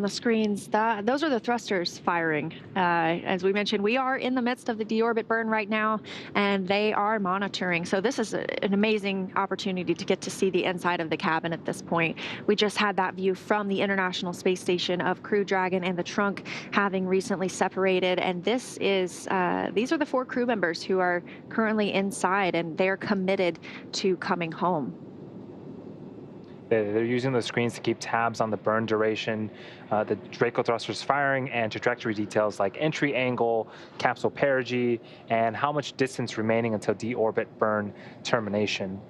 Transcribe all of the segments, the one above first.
The screens, those are the thrusters firing. As we mentioned, we are in the midst of the deorbit burn right now, and they are monitoring. So this is an amazing opportunity to get to see the inside of the cabin at this point. We just had that view from the International Space Station of Crew Dragon and the trunk having recently separated. And this is these are the 4 crew members who are currently inside, and they're committed to coming home. They're using the screens to keep tabs on the burn duration, the Draco thrusters firing, and trajectory details like entry angle, capsule perigee, and how much distance remaining until deorbit burn termination.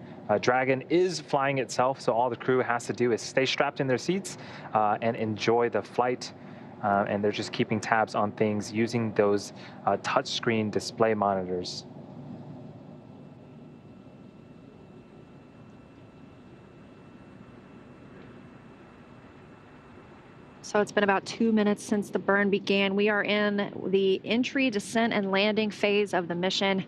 Dragon is flying itself, so all the crew has to do is stay strapped in their seats and enjoy the flight. And they're just keeping tabs on things using those touchscreen display monitors. So it's been about 2 minutes since the burn began. We are in the entry, descent, and landing phase of the mission.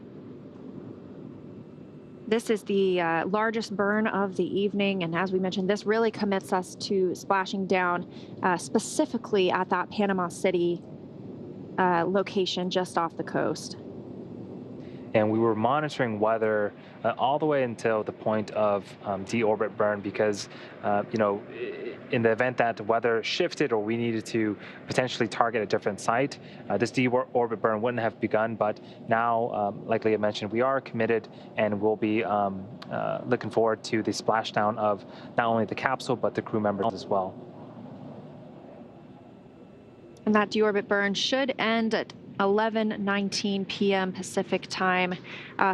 This is the largest burn of the evening, and as we mentioned, this really commits us to splashing down specifically at that Panama City location just off the coast. And we were monitoring weather all the way until the point of deorbit burn because, in the event that the weather shifted or we needed to potentially target a different site, this deorbit burn wouldn't have begun. But now, like Leah mentioned, we are committed and we'll be looking forward to the splashdown of not only the capsule, but the crew members as well. And that deorbit burn should end at 11:19 p.m. Pacific time.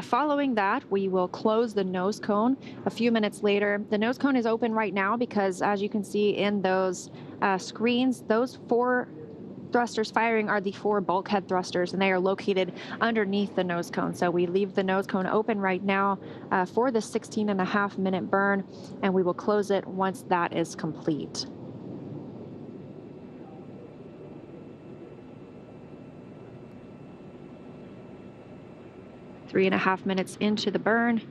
Following that, we will close the nose cone a few minutes later. The nose cone is open right now because, as you can see in those screens, those 4 thrusters firing are the 4 bulkhead thrusters, and they are located underneath the nose cone. So we leave the nose cone open right now for the 16.5-minute burn, and we will close it once that is complete. 3.5 minutes into the burn,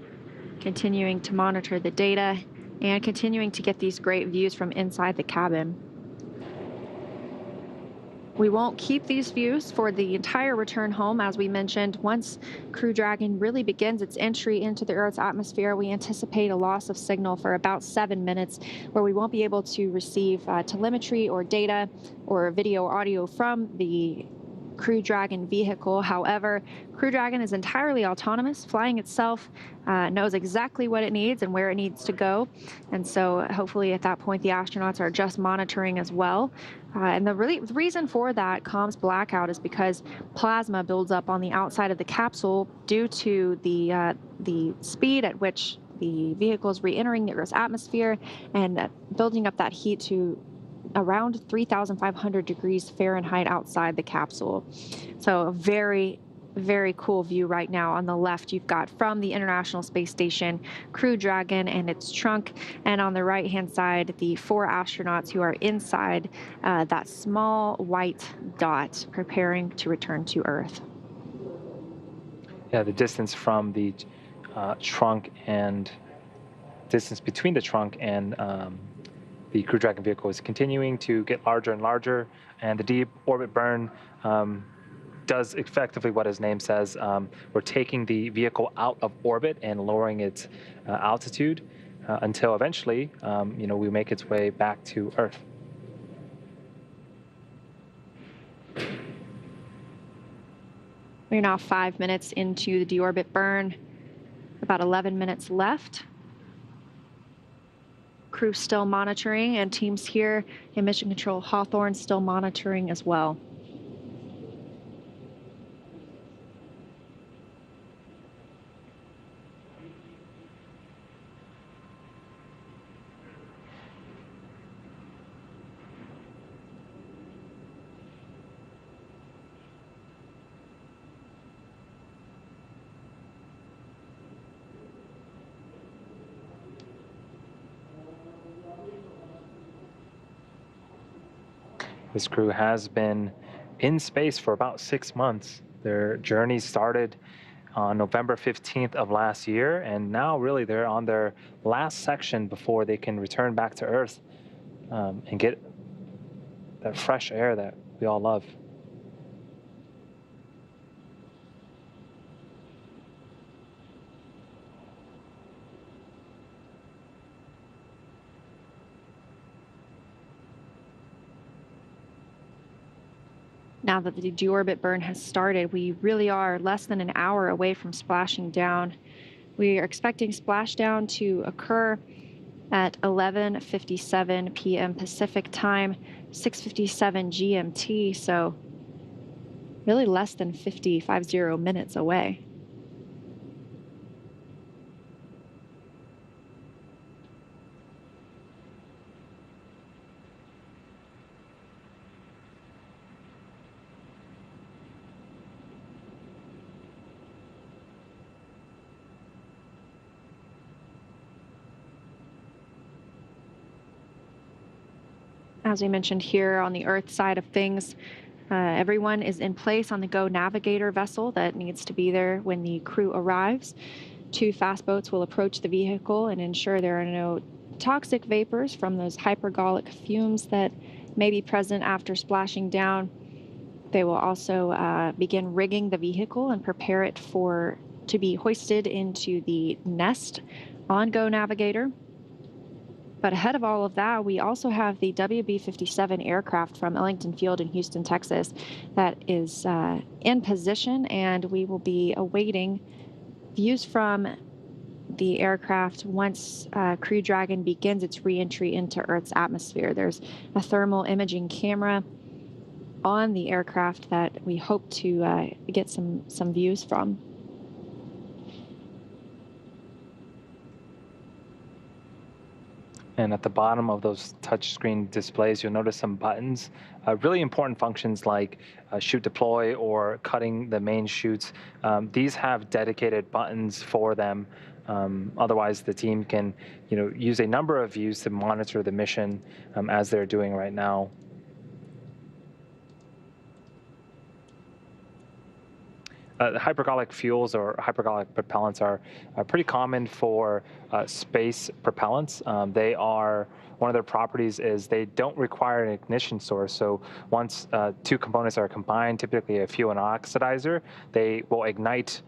continuing to monitor the data and continuing to get these great views from inside the cabin. We won't keep these views for the entire return home. As we mentioned, once Crew Dragon really begins its entry into the Earth's atmosphere, we anticipate a loss of signal for about 7 minutes, where we won't be able to receive telemetry or data or video or audio from the Crew Dragon vehicle. However, Crew Dragon is entirely autonomous, flying itself, knows exactly what it needs and where it needs to go. And so hopefully at that point, the astronauts are just monitoring as well. And the reason for that comms blackout is because plasma builds up on the outside of the capsule due to the speed at which the vehicle is re-entering the Earth's atmosphere and building up that heat to around 3,500 degrees Fahrenheit outside the capsule. So a very, very cool view right now. On the left, you've got from the International Space Station, Crew Dragon and its trunk. And on the right-hand side, the 4 astronauts who are inside that small white dot preparing to return to Earth. Yeah, the distance from the trunk and distance between the trunk and the Crew Dragon vehicle is continuing to get larger and larger, and the deorbit burn does effectively what his name says. We're taking the vehicle out of orbit and lowering its altitude until eventually, we make its way back to Earth. We're now 5 minutes into the deorbit burn, about 11 minutes left. Crew still monitoring, and teams here in Mission Control Hawthorne still monitoring as well. This crew has been in space for about 6 months. Their journey started on November 15th of last year, and now really they're on their last section before they can return back to Earth and get fresh air that we all love. Now that the deorbit burn has started, we really are less than an hour away from splashing down. We are expecting splashdown to occur at 11:57 p.m. Pacific time, 6:57 GMT, so really less than 50 minutes away. As we mentioned here on the Earth side of things, everyone is in place on the Go Navigator vessel that needs to be there when the crew arrives. 2 fast boats will approach the vehicle and ensure there are no toxic vapors from those hypergolic fumes that may be present after splashing down. They will also begin rigging the vehicle and prepare it to be hoisted into the nest on Go Navigator. But ahead of all of that, we also have the WB-57 aircraft from Ellington Field in Houston, Texas, that is in position, and we will be awaiting views from the aircraft once Crew Dragon begins its re-entry into Earth's atmosphere. There's a thermal imaging camera on the aircraft that we hope to get some views from. And at the bottom of those touchscreen displays, you'll notice some buttons, really important functions like shoot deploy or cutting the main chutes. These have dedicated buttons for them. Otherwise, the team can, use a number of views to monitor the mission as they're doing right now. Hypergolic fuels or hypergolic propellants are pretty common for space propellants. They are, one of their properties is they don't require an ignition source. So once 2 components are combined, typically a fuel and oxidizer, they will ignite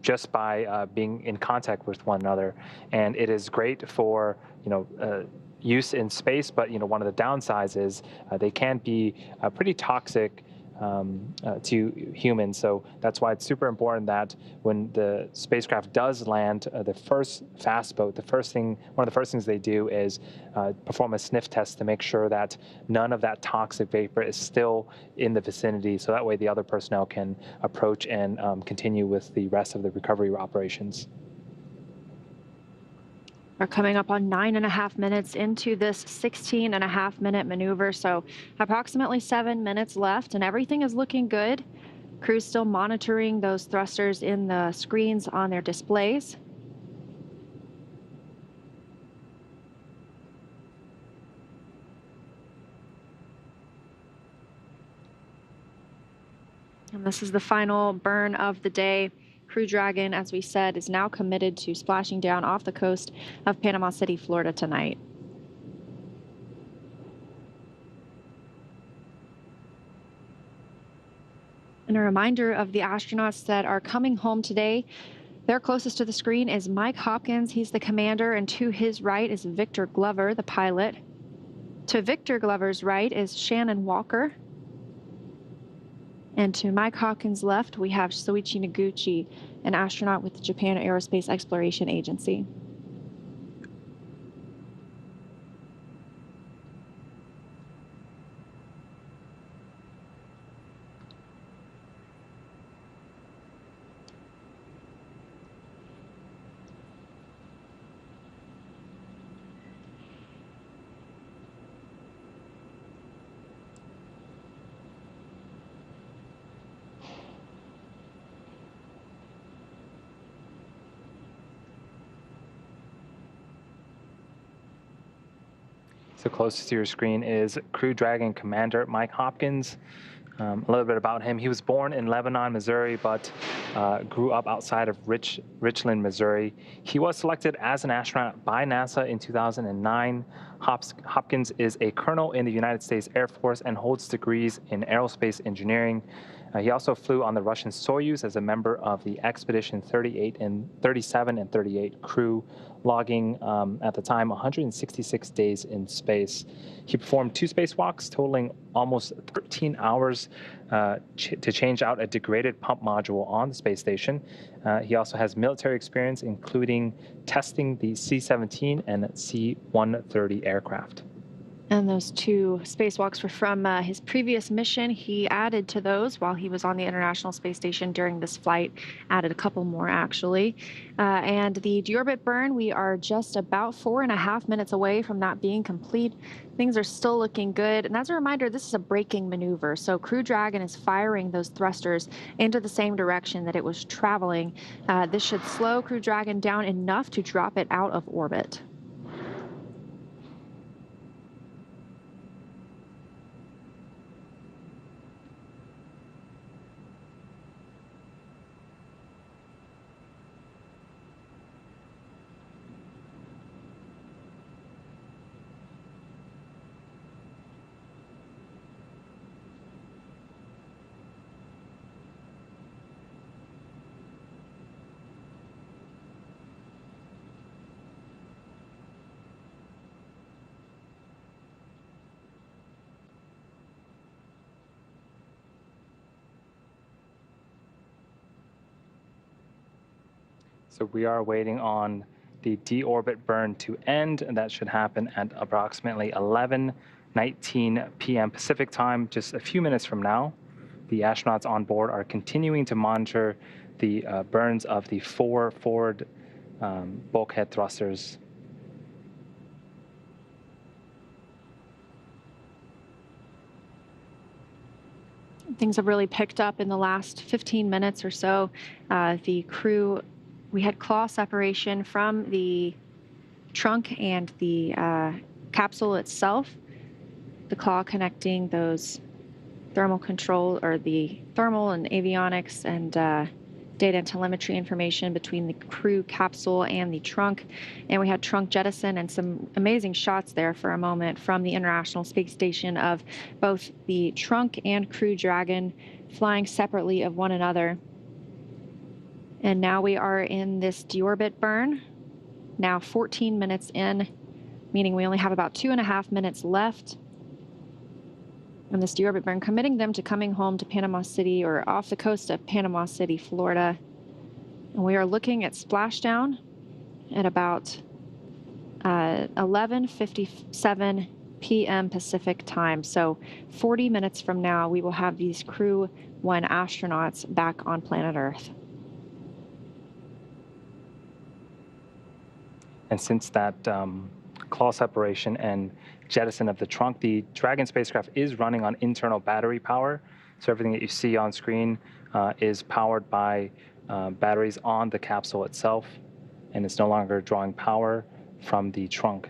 just by being in contact with one another. And it is great for, use in space, but one of the downsides is they can be pretty toxic to humans. So that's why it's super important that when the spacecraft does land, the first fast boat, one of the first things they do is perform a sniff test to make sure that none of that toxic vapor is still in the vicinity. So that way the other personnel can approach and continue with the rest of the recovery operations. We're coming up on 9.5 minutes into this 16.5-minute maneuver, so approximately 7 minutes left, and everything is looking good. Crew's still monitoring those thrusters in the screens on their displays. And this is the final burn of the day. Crew Dragon, as we said, is now committed to splashing down off the coast of Panama City, Florida tonight. And a reminder of the astronauts that are coming home today. Their closest to the screen is Mike Hopkins. He's the commander, and to his right is Victor Glover, the pilot. To Victor Glover's right is Shannon Walker. And to Mike Hopkins' left, we have Soichi Noguchi, an astronaut with the Japan Aerospace Exploration Agency. So closest to your screen is Crew Dragon Commander Mike Hopkins. A little bit about him. He was born in Lebanon, Missouri, but grew up outside of Richland, Missouri. He was selected as an astronaut by NASA in 2009. Hopkins is a colonel in the United States Air Force and holds degrees in aerospace engineering. He also flew on the Russian Soyuz as a member of the Expedition 37 and 38 crew, logging at the time 166 days in space. He performed 2 spacewalks, totaling almost 13 hours to change out a degraded pump module on the space station. He also has military experience, including testing the C-17 and C-130 aircraft. And those 2 spacewalks were from his previous mission. He added to those while he was on the International Space Station during this flight, added a couple more actually. And the deorbit burn, we are just about 4.5 minutes away from that being complete. Things are still looking good. And as a reminder, this is a braking maneuver. So Crew Dragon is firing those thrusters into the same direction that it was traveling. This should slow Crew Dragon down enough to drop it out of orbit. So we are waiting on the deorbit burn to end, and that should happen at approximately 11:19 p.m. Pacific time, just a few minutes from now. The astronauts on board are continuing to monitor the burns of the 4 forward bulkhead thrusters. Things have really picked up in the last 15 minutes or so. The crew, we had claw separation from the trunk and the capsule itself. The claw connecting those thermal control, or the thermal and avionics and data and telemetry information between the crew capsule and the trunk. And we had trunk jettison and some amazing shots there for a moment from the International Space Station of both the trunk and Crew Dragon flying separately of one another. And now we are in this deorbit burn, now 14 minutes in, meaning we only have about 2.5 minutes left. And this deorbit burn, committing them to coming home to Panama City, or off the coast of Panama City, Florida. And we are looking at splashdown at about 11:57 p.m. Pacific time. So 40 minutes from now, we will have these Crew 1 astronauts back on planet Earth. And since that claw separation and jettison of the trunk, the Dragon spacecraft is running on internal battery power. So everything that you see on screen is powered by batteries on the capsule itself, and it's no longer drawing power from the trunk.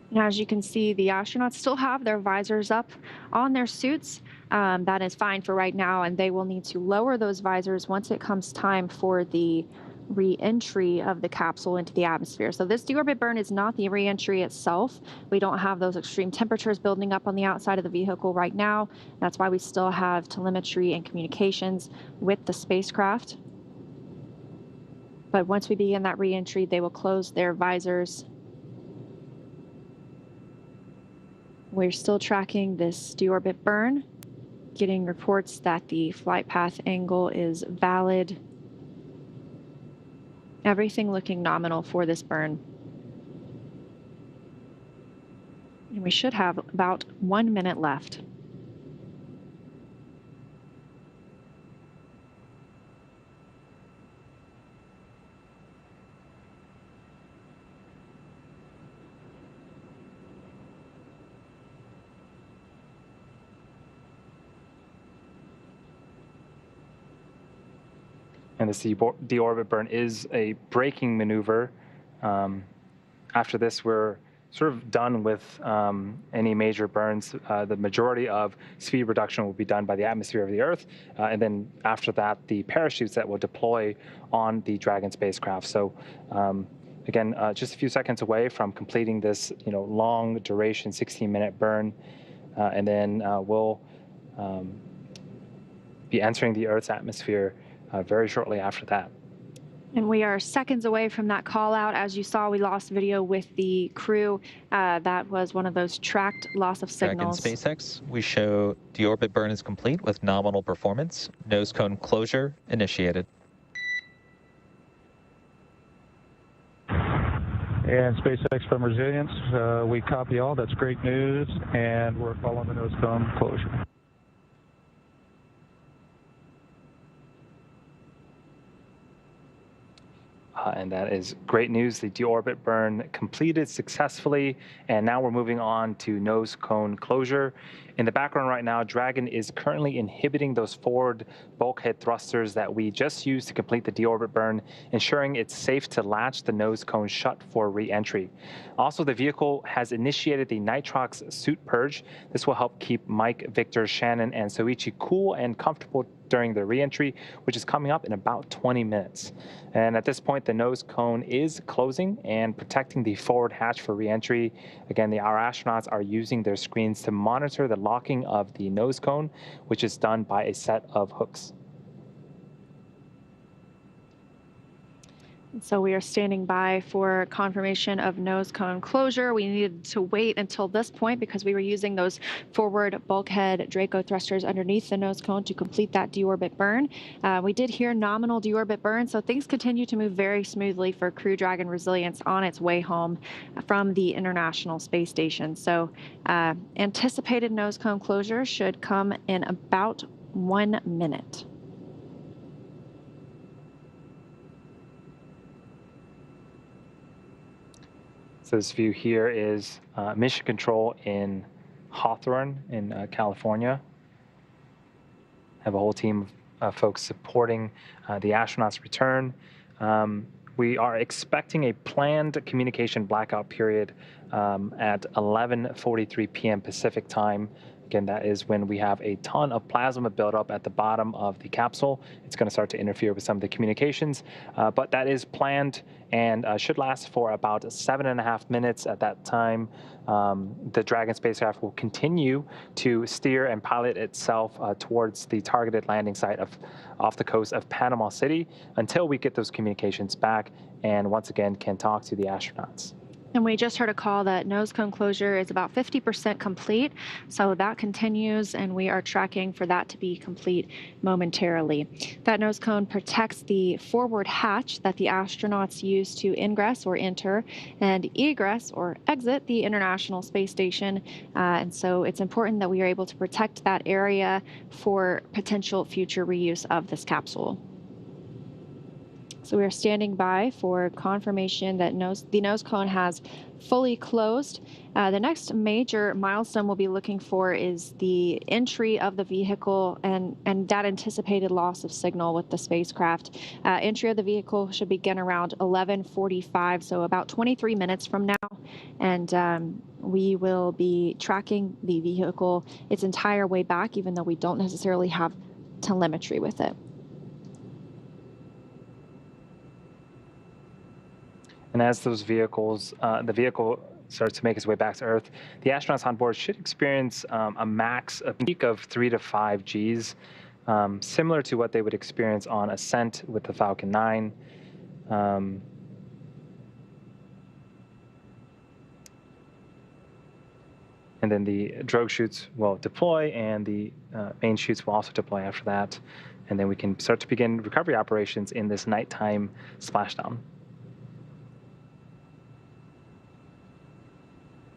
And as you can see, the astronauts still have their visors up on their suits. That is fine for right now, and they will need to lower those visors once it comes time for the re-entry of the capsule into the atmosphere. So this deorbit burn is not the re-entry itself. We don't have those extreme temperatures building up on the outside of the vehicle right now. That's why we still have telemetry and communications with the spacecraft. But once we begin that re-entry, they will close their visors. We're still tracking this deorbit burn, getting reports that the flight path angle is valid. Everything looking nominal for this burn. And we should have about 1 minute left. And this deorbit burn is a braking maneuver. After this, we're sort of done with any major burns. The majority of speed reduction will be done by the atmosphere of the Earth, and then after that, the parachutes that will deploy on the Dragon spacecraft. So again, just a few seconds away from completing this, long duration 16-minute burn, and then we'll be entering the Earth's atmosphere very shortly after that. And we are seconds away from that call out. As you saw, we lost video with the crew. That was one of those tracked loss of signals. Dragon SpaceX, we show deorbit burn is complete with nominal performance. Nose cone closure initiated. And SpaceX from Resilience, we copy all. That's great news. And we're following the nose cone closure. And that is great news. The deorbit burn completed successfully, and now we're moving on to nose cone closure. In the background right now, Dragon is currently inhibiting those forward bulkhead thrusters that we just used to complete the deorbit burn, ensuring it's safe to latch the nose cone shut for re-entry. Also, the vehicle has initiated the nitrox suit purge. This will help keep Mike, Victor, Shannon, and Soichi cool and comfortable during the re-entry, which is coming up in about 20 minutes. And at this point, the nose cone is closing and protecting the forward hatch for re-entry. Again, our astronauts are using their screens to monitor the locking of the nose cone, which is done by a set of hooks. So we are standing by for confirmation of nose cone closure. We needed to wait until this point because we were using those forward bulkhead Draco thrusters underneath the nose cone to complete that deorbit burn. We did hear nominal deorbit burn, so things continue to move very smoothly for Crew Dragon Resilience on its way home from the International Space Station. So anticipated nose cone closure should come in about 1 minute. So this view here is mission control in Hawthorne in California. Have a whole team of folks supporting the astronauts' return. We are expecting a planned communication blackout period at 11:43 p.m. Pacific time. Again, that is when we have a ton of plasma buildup at the bottom of the capsule. It's going to start to interfere with some of the communications, but that is planned and should last for about 7.5 minutes at that time. The Dragon spacecraft will continue to steer and pilot itself towards the targeted landing site off the coast of Panama City until we get those communications back and once again can talk to the astronauts. And we just heard a call that nose cone closure is about 50% complete. So that continues, and we are tracking for that to be complete momentarily. That nose cone protects the forward hatch that the astronauts use to ingress or enter and egress or exit the International Space Station. And so it's important that we are able to protect that area for potential future reuse of this capsule. So we are standing by for confirmation that the nose cone has fully closed. The next major milestone we'll be looking for is the entry of the vehicle and that anticipated loss of signal with the spacecraft. Entry of the vehicle should begin around 11:45, so about 23 minutes from now. And we will be tracking the vehicle its entire way back, even though we don't necessarily have telemetry with it. And as those vehicles, the vehicle starts to make its way back to Earth, the astronauts on board should experience a peak of 3 to 5 Gs, similar to what they would experience on ascent with the Falcon 9. And then the drogue chutes will deploy, and the main chutes will also deploy after that. And then we can start to begin recovery operations in this nighttime splashdown.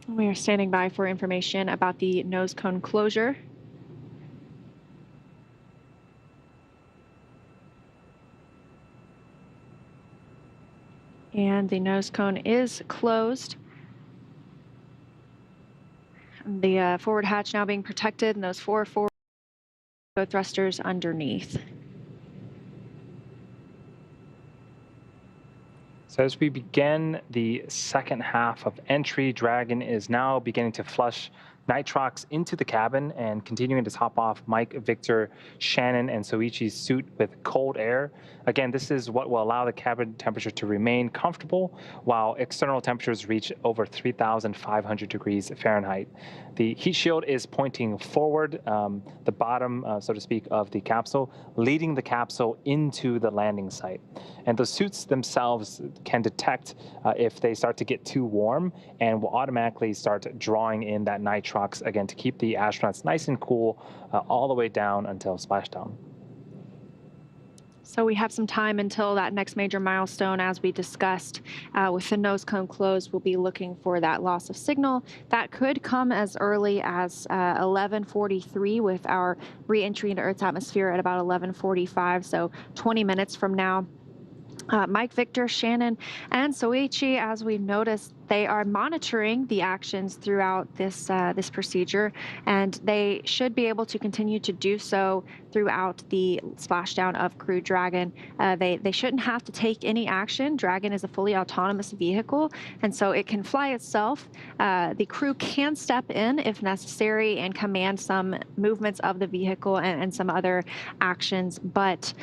We are standing by for information about the nose cone closure. And the nose cone is closed. The forward hatch now being protected, and those 4 forward thrusters underneath. So as we begin the second half of entry, Dragon is now beginning to flush nitrox into the cabin and continuing to top off Mike, Victor, Shannon, and Soichi's suit with cold air. Again, this is what will allow the cabin temperature to remain comfortable while external temperatures reach over 3,500 degrees Fahrenheit. The heat shield is pointing forward, the bottom, so to speak, of the capsule, leading the capsule into the landing site. And the suits themselves can detect if they start to get too warm and will automatically start drawing in that nitrox, again, to keep the astronauts nice and cool all the way down until splashdown. So we have some time until that next major milestone, as we discussed. With the nose cone closed, we'll be looking for that loss of signal. That could come as early as 11:43 with our re-entry into Earth's atmosphere at about 11:45, so 20 minutes from now. Mike, Victor, Shannon, and Soichi, as we've noticed, they are monitoring the actions throughout this this procedure, and they should be able to continue to do so throughout the splashdown of Crew Dragon. They shouldn't have to take any action. Dragon is a fully autonomous vehicle, and so it can fly itself. The crew can step in if necessary and command some movements of the vehicle and some other actions, but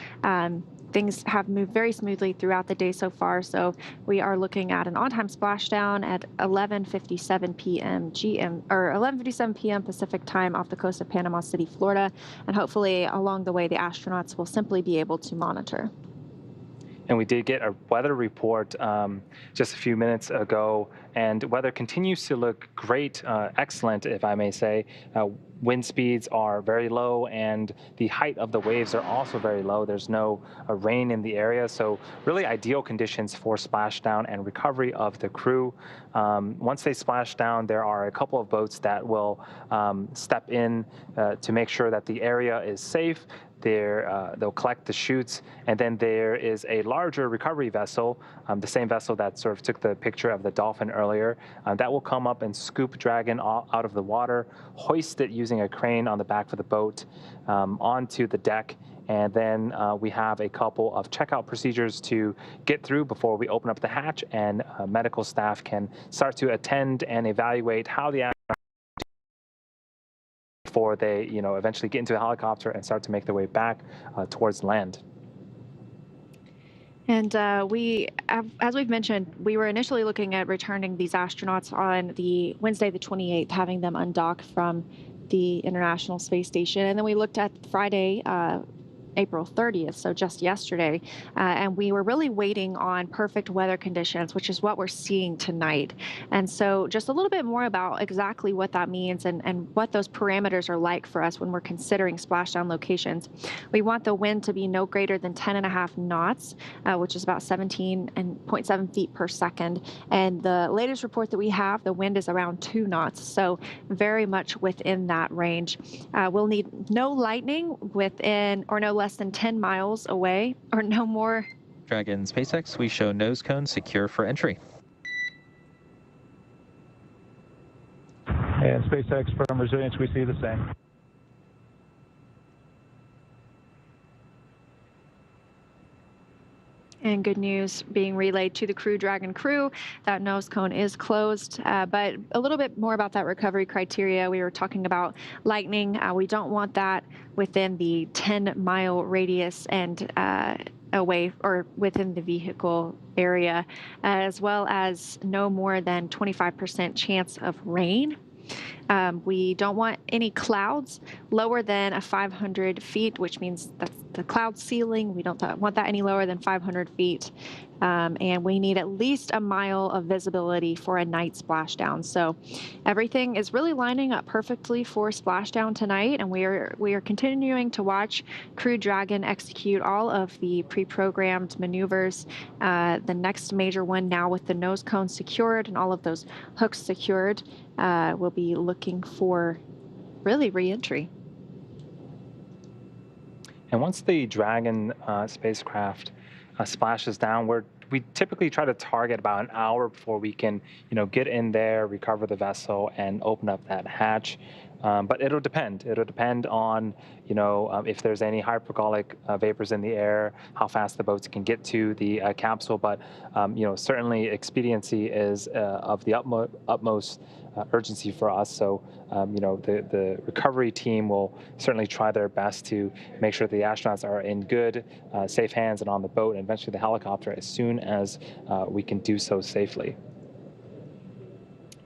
things have moved very smoothly throughout the day so far, so we are looking at an on-time splashdown at 11:57 p.m. GM, or 11:57 p.m. Pacific time off the coast of Panama City, Florida, and hopefully along the way the astronauts will simply be able to monitor. And we did get a weather report just a few minutes ago, and weather continues to look great, excellent, if I may say. Wind speeds are very low, and the height of the waves are also very low. There's no rain in the area, so really ideal conditions for splashdown and recovery of the crew. Once they splash down, there are a couple of boats that will step in to make sure that the area is safe. They'll collect the chutes, and then there is a larger recovery vessel, the same vessel that sort of took the picture of the dolphin earlier, that will come up and scoop Dragon out of the water, hoist it using a crane on the back of the boat onto the deck, and then we have a couple of checkout procedures to get through before we open up the hatch, and medical staff can start to attend and evaluate how the before they, eventually get into a helicopter and start to make their way back towards land. And as we've mentioned, we were initially looking at returning these astronauts on the Wednesday, the 28th, having them undock from the International Space Station. And then we looked at Friday, April 30th, so just yesterday, and we were really waiting on perfect weather conditions, which is what we're seeing tonight. And so just a little bit more about exactly what that means and what those parameters are like for us when we're considering splashdown locations. We want the wind to be no greater than 10.5 knots, which is about 17.7 feet per second. And the latest report that we have, the wind is around 2 knots, so very much within that range. We'll need no lightning within, or no less than 10 miles away, or no more. Dragon SpaceX, we show nose cone secure for entry. And SpaceX from Resilience, we see the same. And good news being relayed to the Crew Dragon crew, that nose cone is closed. But a little bit more about that recovery criteria. We were talking about lightning. We don't want that within the 10-mile radius and away or within the vehicle area, as well as no more than 25% chance of rain. We don't want any clouds lower than 500 feet, which means that's the cloud ceiling. We don't want that any lower than 500 feet. And we need at least a mile of visibility for a night splashdown. So everything is really lining up perfectly for splashdown tonight, and we are continuing to watch Crew Dragon execute all of the pre-programmed maneuvers. The next major one now with the nose cone secured and all of those hooks secured, we'll be looking for really re-entry. And once the Dragon spacecraft splashes down, we're we typically try to target about an hour before we can, get in there, recover the vessel, and open up that hatch. But it'll depend. It'll depend on, if there's any hypergolic vapors in the air, how fast the boats can get to the capsule. But, certainly expediency is of the utmost urgency for us. So, the recovery team will certainly try their best to make sure the astronauts are in good, safe hands and on the boat, and eventually the helicopter as soon as we can do so safely.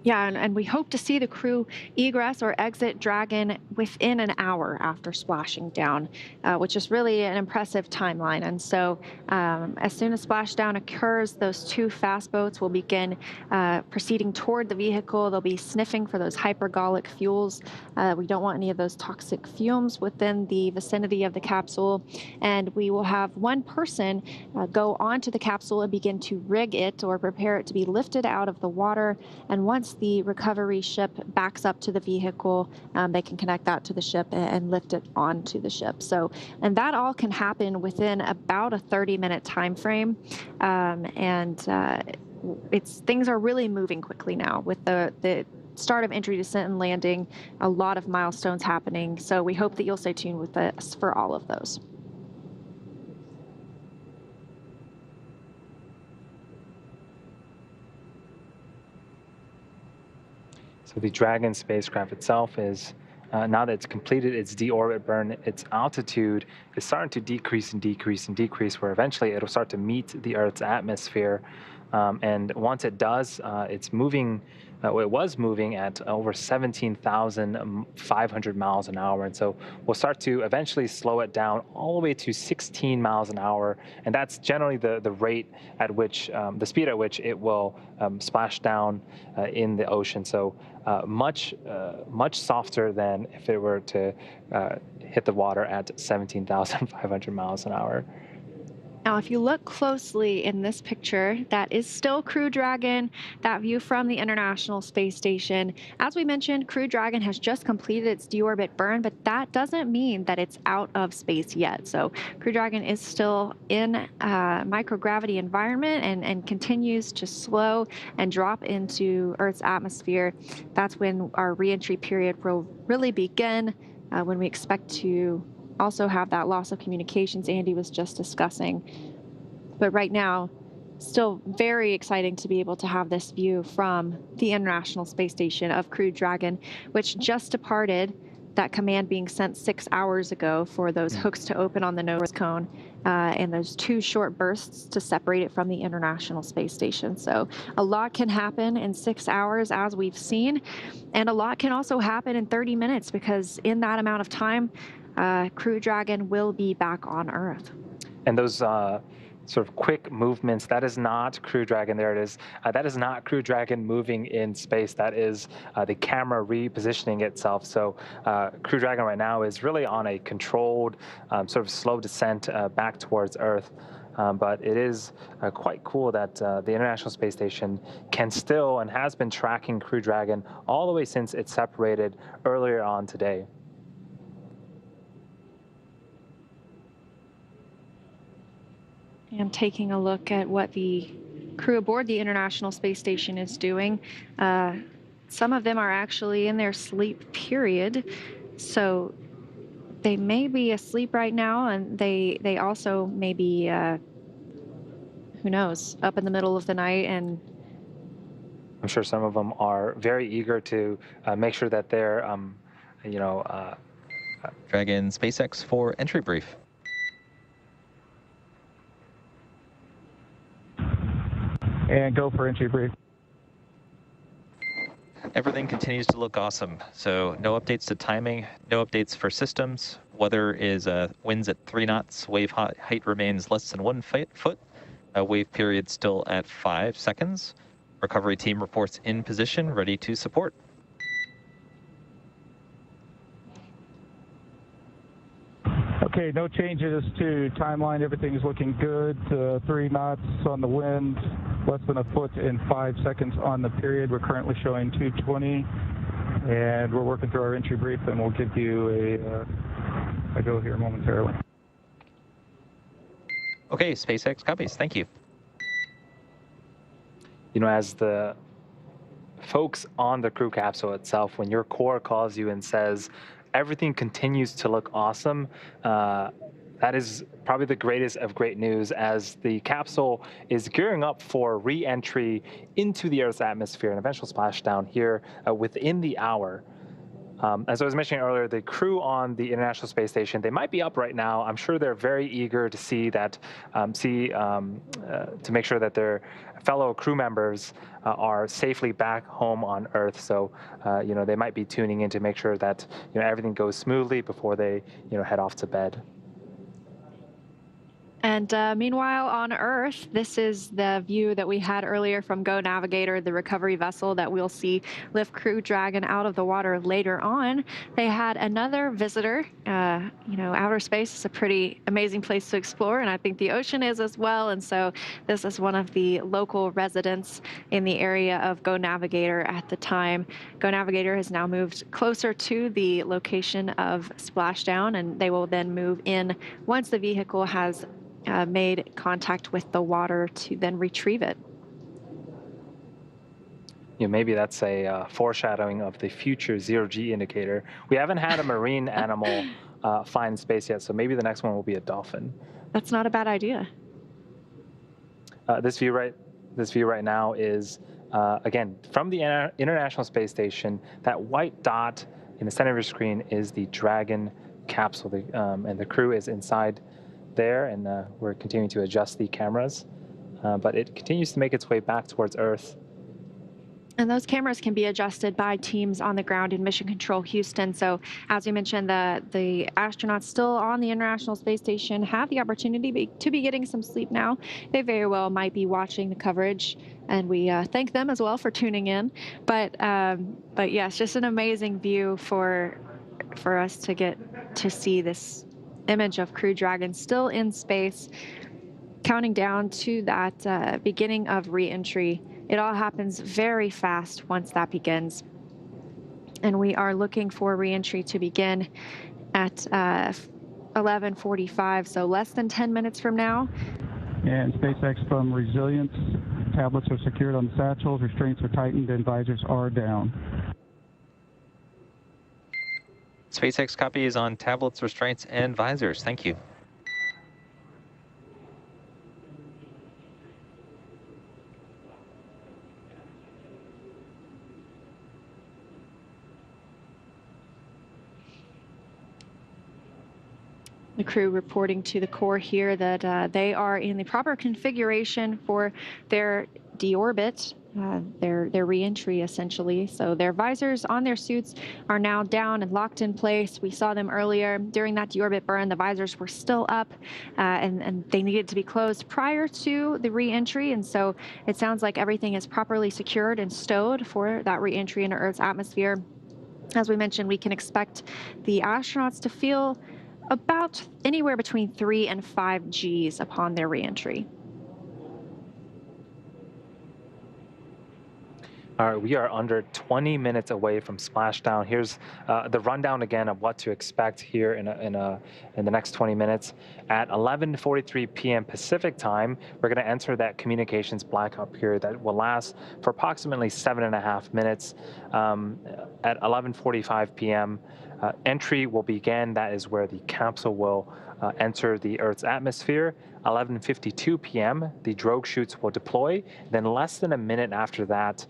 Yeah, and we hope to see the crew egress or exit Dragon within an hour after splashing down, which is really an impressive timeline. And so as soon as splashdown occurs, those two fast boats will begin proceeding toward the vehicle. They'll be sniffing for those hypergolic fuels. We don't want any of those toxic fumes within the vicinity of the capsule. And we will have one person go onto the capsule and begin to rig it or prepare it to be lifted out of the water. And once the recovery ship backs up to the vehicle, they can connect that to the ship and lift it onto the ship. So, and that all can happen within about a 30-minute time frame. Things are really moving quickly now with the start of entry, descent, and landing, a lot of milestones happening. So we hope that you'll stay tuned with us for all of those. So the Dragon spacecraft itself is, now that it's completed its deorbit burn, its altitude is starting to decrease and decrease and decrease, where eventually it'll start to meet the Earth's atmosphere. And once it does, it's moving, it was moving at over 17,500 miles an hour. And so we'll start to eventually slow it down all the way to 16 miles an hour. And that's generally the rate at which, the speed at which it will splash down in the ocean. So much softer than if it were to hit the water at 17,500 miles an hour. Now, if you look closely in this picture, that is still Crew Dragon, that view from the International Space Station. As we mentioned, Crew Dragon has just completed its deorbit burn, but that doesn't mean that it's out of space yet. So Crew Dragon is still in a microgravity environment and continues to slow and drop into Earth's atmosphere. That's when our reentry period will really begin, when we expect to also have that loss of communications Andy was just discussing. But right now, still very exciting to be able to have this view from the International Space Station of Crew Dragon, which just departed, that command being sent 6 hours ago for those hooks to open on the nose cone, and those two short bursts to separate it from the International Space Station. So a lot can happen in 6 hours, as we've seen, and a lot can also happen in 30 minutes, because in that amount of time, Crew Dragon will be back on Earth. And those sort of quick movements, that is not Crew Dragon. There it is. That is not Crew Dragon moving in space. That is the camera repositioning itself. So Crew Dragon right now is really on a controlled sort of slow descent back towards Earth. But it is quite cool that the International Space Station can still and has been tracking Crew Dragon all the way since it separated earlier on today. And taking a look at what the crew aboard the International Space Station is doing. Some of them are actually in their sleep period, so they may be asleep right now, and they also may be, who knows, up in the middle of the night. And I'm sure some of them are very eager to make sure that they're, Dragon SpaceX for entry brief. And go for entry brief. Everything continues to look awesome. So no updates to timing, no updates for systems. Weather is winds at 3 knots. Wave height remains less than 1 foot. Wave period still at 5 seconds. Recovery team reports in position, ready to support. Okay, no changes to timeline. Everything is looking good. 3 knots on the wind, less than a foot in 5 seconds on the period. We're currently showing 220, and we're working through our entry brief, and we'll give you a go here momentarily. Okay, SpaceX copies. Thank you. as the folks on the crew capsule itself, when your core calls you and says everything continues to look awesome, that is probably the greatest of great news, as the capsule is gearing up for re-entry into the Earth's atmosphere and eventual splashdown here within the hour. As I was mentioning earlier, the crew on the International Space Station, they might be up right now. I'm sure they're very eager to see that, to make sure that their fellow crew members are safely back home on Earth. So, they might be tuning in to make sure that everything goes smoothly before they head off to bed. And meanwhile, on Earth, this is the view that we had earlier from Go Navigator, the recovery vessel that we'll see lift Crew Dragon out of the water later on. They had another visitor. Outer space is a pretty amazing place to explore, and I think the ocean is as well. And so this is one of the local residents in the area of Go Navigator at the time. Go Navigator has now moved closer to the location of splashdown, and they will then move in once the vehicle has made contact with the water to then retrieve it. Maybe that's a foreshadowing of the future zero-G indicator. We haven't had a marine animal fly in space yet, so maybe the next one will be a dolphin. That's not a bad idea. This view right now is, again, from the International Space Station. That white dot in the center of your screen is the Dragon capsule, and the crew is inside there, and we're continuing to adjust the cameras, but it continues to make its way back towards Earth. And those cameras can be adjusted by teams on the ground in Mission Control Houston. So as we mentioned, the astronauts still on the International Space Station have the opportunity to be getting some sleep now. They very well might be watching the coverage, and we thank them as well for tuning in. But yes, just an amazing view for us to get to see this image of Crew Dragon still in space, counting down to that beginning of re-entry. It all happens very fast once that begins. And we are looking for re-entry to begin at 11:45, so less than 10 minutes from now. And SpaceX from resilience. Tablets are secured on the satchels, restraints are tightened, and visors are down. SpaceX copies on tablets, restraints, and visors. Thank you. The crew reporting to the core here that they are in the proper configuration for their deorbit, their re-entry essentially. So their visors on their suits are now down and locked in place. We saw them earlier during that deorbit burn. The visors were still up and they needed to be closed prior to the re-entry. And so it sounds like everything is properly secured and stowed for that re-entry into Earth's atmosphere. As we mentioned, we can expect the astronauts to feel about anywhere between 3 and 5 Gs upon their re-entry. All right, we are under 20 minutes away from splashdown. Here's the rundown again of what to expect here in the next 20 minutes. At 11:43 p.m. Pacific time, we're going to enter that communications blackout period that will last for approximately 7.5 minutes. At 11:45 p.m., entry will begin. That is where the capsule will enter the Earth's atmosphere. 11:52 p.m., the drogue chutes will deploy. Then less than a minute after that,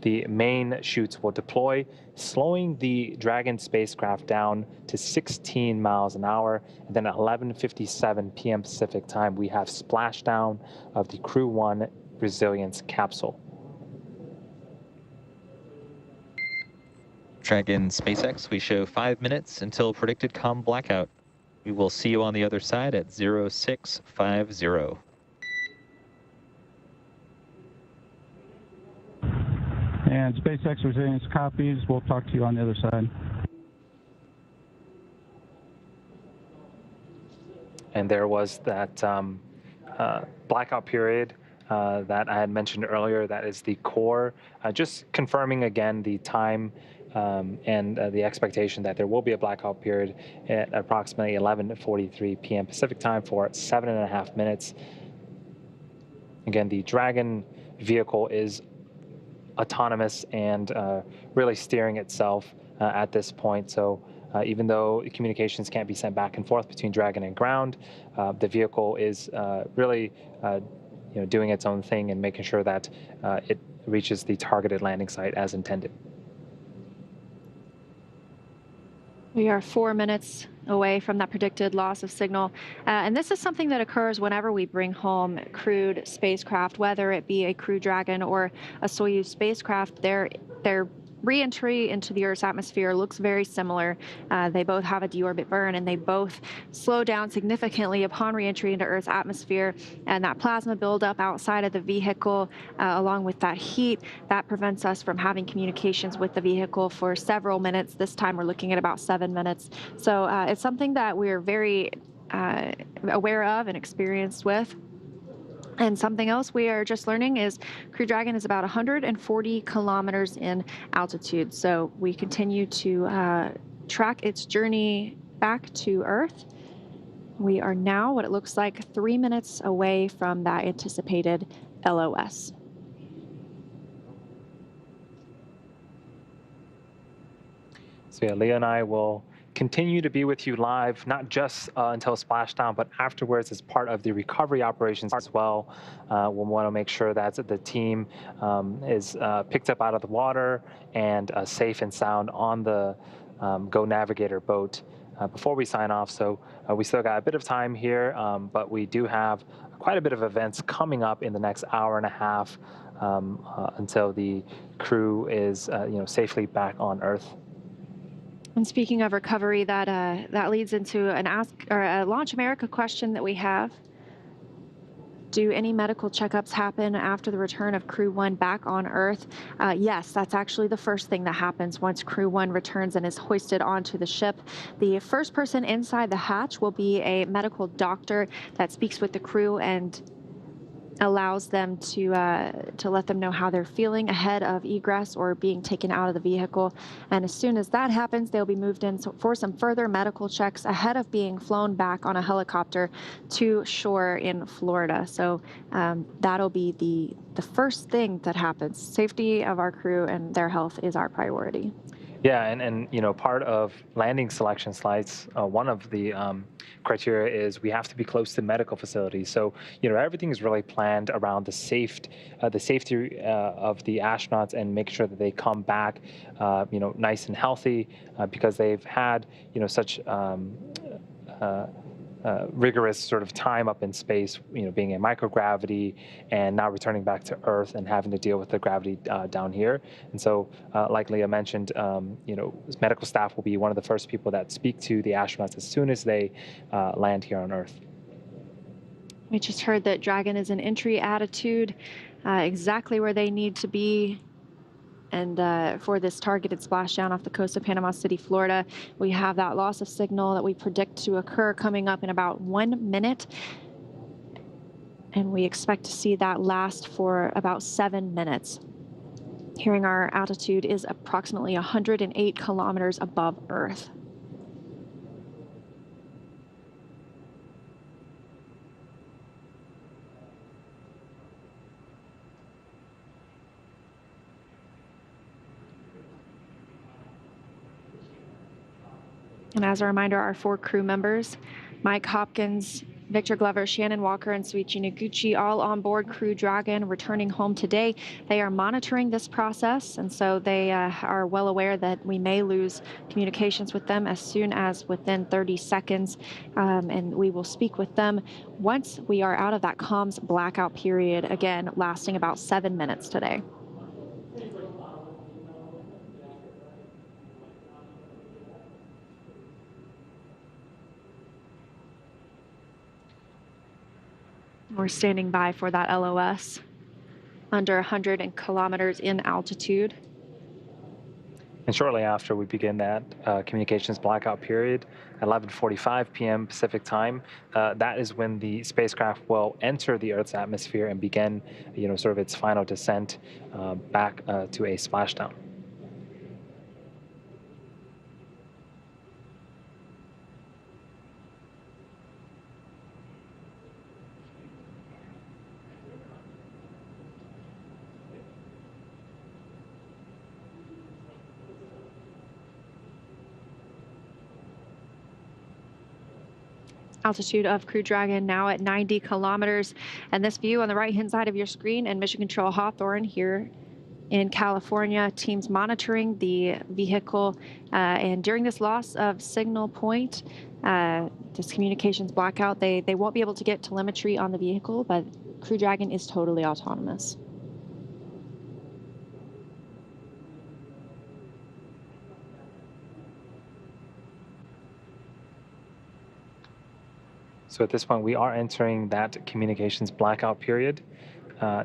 the main chutes will deploy, slowing the Dragon spacecraft down to 16 miles an hour. And then at 11:57 p.m. Pacific time, we have splashdown of the Crew 1 Resilience capsule. Dragon SpaceX, we show 5 minutes until predicted comm blackout. We will see you on the other side at 0650. And SpaceX resilience copies. We'll talk to you on the other side. And there was that blackout period that I had mentioned earlier. That is the core, just confirming again the time and the expectation that there will be a blackout period at approximately 11:43 p.m. Pacific time for 7.5 minutes. Again, the Dragon vehicle is autonomous and really steering itself at this point. So even though communications can't be sent back and forth between Dragon and ground, the vehicle is really doing its own thing and making sure that it reaches the targeted landing site as intended. We are 4 minutes away from that predicted loss of signal. And this is something that occurs whenever we bring home crewed spacecraft, whether it be a Crew Dragon or a Soyuz spacecraft. Their re-entry into the Earth's atmosphere looks very similar. They both have a deorbit burn, and they both slow down significantly upon re-entry into Earth's atmosphere. And that plasma buildup outside of the vehicle, along with that heat, that prevents us from having communications with the vehicle for several minutes. This time we're looking at about 7 minutes. So it's something that we're very aware of and experienced with. And something else we are just learning is Crew Dragon is about 140 kilometers in altitude. So we continue to track its journey back to Earth. We are now, what it looks like, 3 minutes away from that anticipated LOS. So yeah, Leah and I will continue to be with you live, not just until splashdown, but afterwards as part of the recovery operations as well. We'll want to make sure that the team is picked up out of the water and safe and sound on the Go Navigator boat before we sign off. So we still got a bit of time here, but we do have quite a bit of events coming up in the next hour and a half until the crew is safely back on Earth. And speaking of recovery, that leads into a Launch America question that we have. Do any medical checkups happen after the return of Crew 1 back on Earth? Yes, that's actually the first thing that happens once Crew 1 returns and is hoisted onto the ship. The first person inside the hatch will be a medical doctor that speaks with the crew and allows them to let them know how they're feeling ahead of egress or being taken out of the vehicle. And as soon as that happens, they'll be moved in for some further medical checks ahead of being flown back on a helicopter to shore in Florida. So that'll be the first thing that happens. Safety of our crew and their health is our priority. Yeah, and part of landing selection slides, one of the criteria is we have to be close to medical facilities. So everything is really planned around the safety of the astronauts and make sure that they come back, nice and healthy, because they've had such rigorous sort of time up in space, being in microgravity and now returning back to Earth and having to deal with the gravity down here. And so, like Leah mentioned, medical staff will be one of the first people that speak to the astronauts as soon as they land here on Earth. We just heard that Dragon is in entry attitude, exactly where they need to be. And for this targeted splashdown off the coast of Panama City, Florida, we have that loss of signal that we predict to occur coming up in about 1 minute. And we expect to see that last for about 7 minutes. Hearing our altitude is approximately 108 kilometers above Earth. And as a reminder, our 4 crew members, Mike Hopkins, Victor Glover, Shannon Walker, and Suichi Noguchi, all on board Crew Dragon, returning home today. They are monitoring this process, and so they are well aware that we may lose communications with them as soon as within 30 seconds, and we will speak with them once we are out of that comms blackout period, again, lasting about 7 minutes today. We're standing by for that LOS under 100 kilometers in altitude. And shortly after we begin that communications blackout period, 11:45 p.m. Pacific time, that is when the spacecraft will enter the Earth's atmosphere and begin, sort of its final descent back to a splashdown. Altitude of Crew Dragon now at 90 kilometers. And this view on the right-hand side of your screen in Mission Control Hawthorne here in California, teams monitoring the vehicle. And during this loss of signal point, this communications blackout, they won't be able to get telemetry on the vehicle, but Crew Dragon is totally autonomous. So at this point, we are entering that communications blackout period.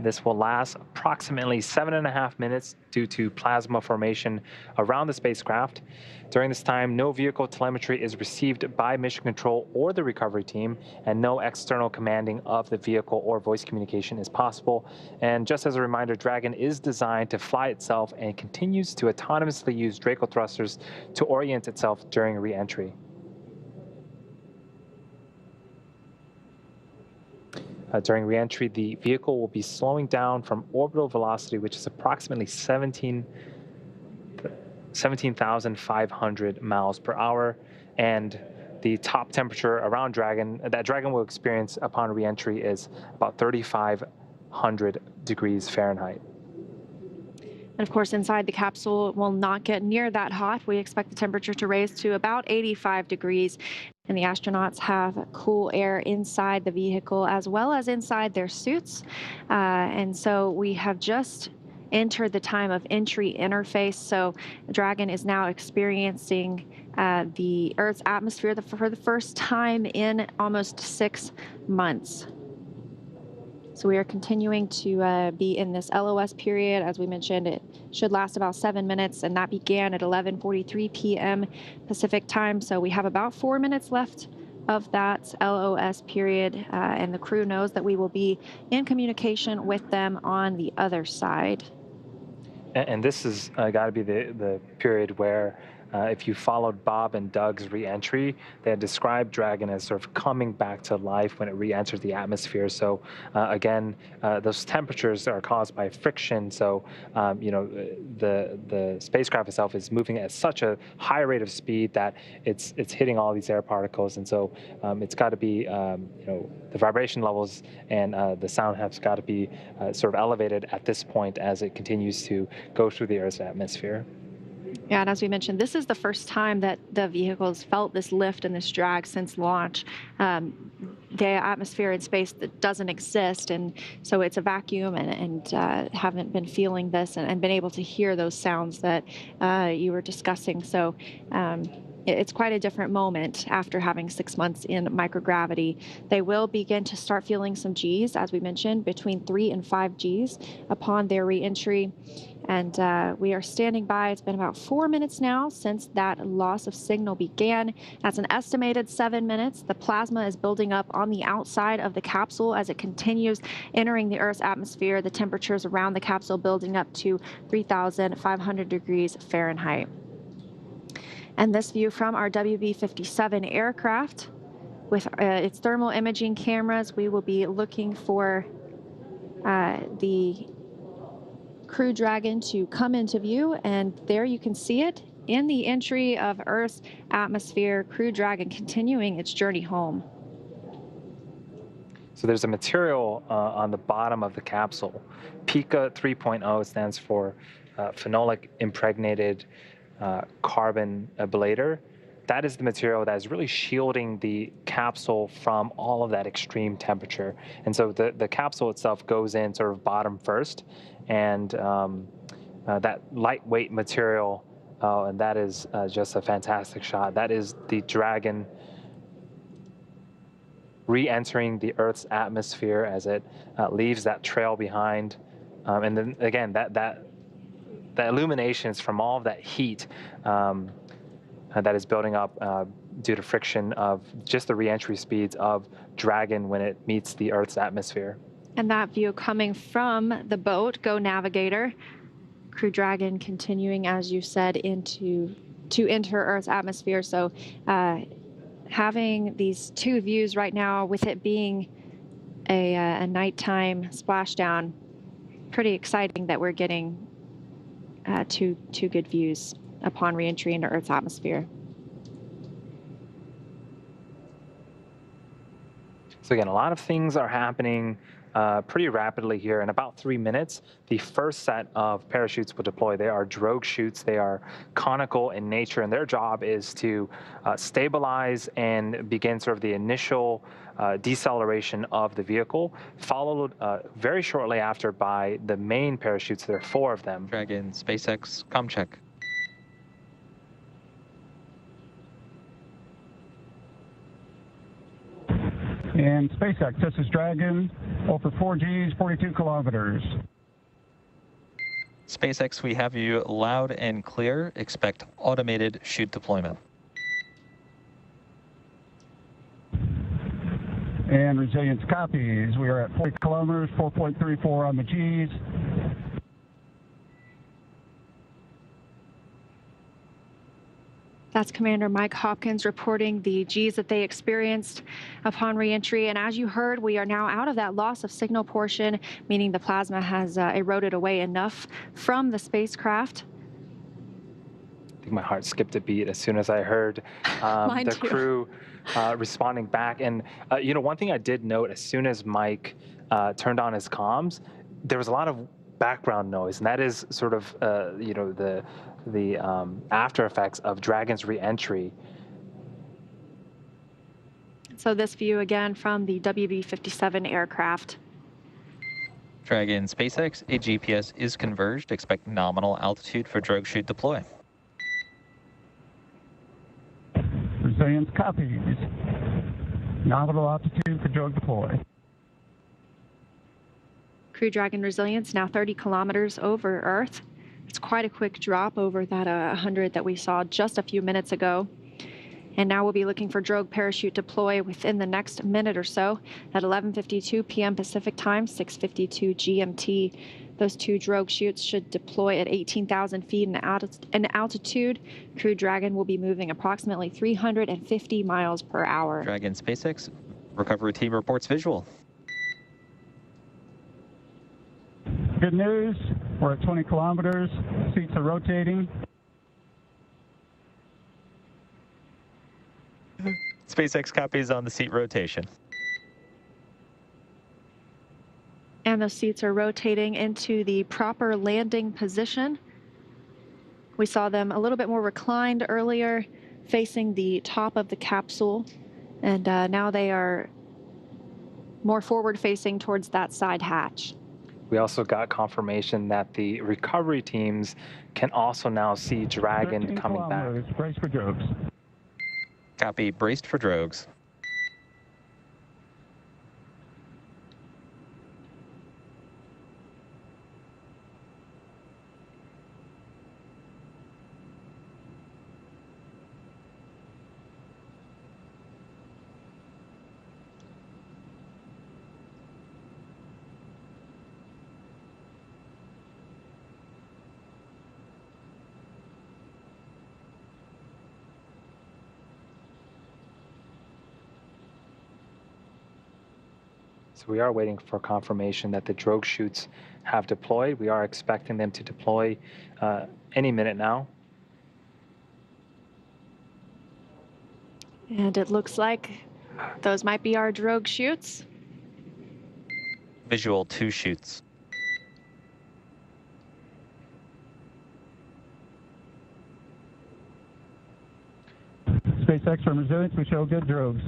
This will last approximately 7.5 minutes due to plasma formation around the spacecraft. During this time, no vehicle telemetry is received by Mission Control or the recovery team, and no external commanding of the vehicle or voice communication is possible. And just as a reminder, Dragon is designed to fly itself and continues to autonomously use Draco thrusters to orient itself during re-entry. During re-entry, the vehicle will be slowing down from orbital velocity, which is approximately 17,500 miles per hour, and the top temperature around Dragon that Dragon will experience upon re-entry is about 3,500 degrees Fahrenheit. And of course, inside the capsule will not get near that hot. We expect the temperature to raise to about 85 degrees. And the astronauts have cool air inside the vehicle as well as inside their suits. And so we have just entered the time of entry interface. So Dragon is now experiencing the Earth's atmosphere for the first time in almost 6 months. So we are continuing to be in this LOS period. As we mentioned, it should last about 7 minutes, and that began at 11:43 p.m. Pacific time. So we have about 4 minutes left of that LOS period, and the crew knows that we will be in communication with them on the other side. And this has got to be the period where if you followed Bob and Doug's re-entry, they had described Dragon as sort of coming back to life when it re-enters the atmosphere. So again, those temperatures are caused by friction. So you know, the spacecraft itself is moving at such a high rate of speed that it's hitting all these air particles, and so it's got to be you know, the vibration levels and the sound has got to be sort of elevated at this point as it continues to go through the Earth's atmosphere. Yeah, and as we mentioned, this is the first time that the vehicles felt this lift and this drag since launch. The atmosphere in space that doesn't exist, and so it's a vacuum, and haven't been feeling this and been able to hear those sounds that you were discussing. So it's quite a different moment after having 6 months in microgravity. They will begin to start feeling some Gs, as we mentioned, between 3 and 5 Gs upon their re-entry. And we are standing by. It's been about 4 minutes now since that loss of signal began. That's an estimated 7 minutes. The plasma is building up on the outside of the capsule as it continues entering the Earth's atmosphere. The temperatures around the capsule building up to 3,500 degrees Fahrenheit. And this view from our WB-57 aircraft with its thermal imaging cameras, we will be looking for the Crew Dragon to come into view, and there you can see it in the entry of Earth's atmosphere. Crew Dragon continuing its journey home. So there's a material on the bottom of the capsule. PICA 3.0 stands for phenolic impregnated carbon ablator. That is the material that is really shielding the capsule from all of that extreme temperature. And so the capsule itself goes in sort of bottom first, and that lightweight material, and that is just a fantastic shot. That is the Dragon re-entering the Earth's atmosphere as it leaves that trail behind. And then again, that illumination is from all of that heat that is building up due to friction of just the re-entry speeds of Dragon when it meets the Earth's atmosphere. And that view coming from the boat, Go Navigator, Crew Dragon continuing, as you said, to enter Earth's atmosphere. So having these two views right now, with it being a nighttime splashdown, pretty exciting that we're getting two good views upon reentry into Earth's atmosphere. So again, a lot of things are happening pretty rapidly here. In about 3 minutes, the first set of parachutes will deploy. They are drogue chutes. They are conical in nature, and their job is to stabilize and begin sort of the initial deceleration of the vehicle, followed very shortly after by the main parachutes. There are 4 of them. Dragon, SpaceX, ComCheck. And SpaceX, this is Dragon, over 4Gs, 42 kilometers. SpaceX, we have you loud and clear. Expect automated chute deployment. And Resilience copies. We are at 40 kilometers, 4.34 on the Gs. That's Commander Mike Hopkins reporting the Gs that they experienced upon reentry. And as you heard, we are now out of that loss of signal portion, meaning the plasma has eroded away enough from the spacecraft. I think my heart skipped a beat as soon as I heard the crew responding back. And, you know, one thing I did note, as soon as Mike turned on his comms, there was a lot of background noise. And that is sort of, you know, the after effects of Dragon's re-entry. So this view again from the WB-57 aircraft. Dragon, SpaceX, a GPS is converged. Expect nominal altitude for drogue chute deploy. Resilience copies. Nominal altitude for drogue deploy. Crew Dragon Resilience now 30 kilometers over Earth. It's quite a quick drop over that 100 that we saw just a few minutes ago. And now we'll be looking for drogue parachute deploy within the next minute or so at 11:52 p.m. Pacific time, 6:52 GMT. Those 2 drogue chutes should deploy at 18,000 feet in altitude. Crew Dragon will be moving approximately 350 miles per hour. Dragon, SpaceX, recovery team reports visual. Good news, we're at 20 kilometers, seats are rotating. SpaceX copies on the seat rotation. And those seats are rotating into the proper landing position. We saw them a little bit more reclined earlier, facing the top of the capsule. And now they are more forward facing towards that side hatch. We also got confirmation that the recovery teams can also now see Dragon coming back. Brace for drogues. Copy, braced for drogues. So we are waiting for confirmation that the drogue chutes have deployed. We are expecting them to deploy any minute now. And it looks like those might be our drogue chutes. Visual, 2 chutes. SpaceX from Resilience, we show good drogues.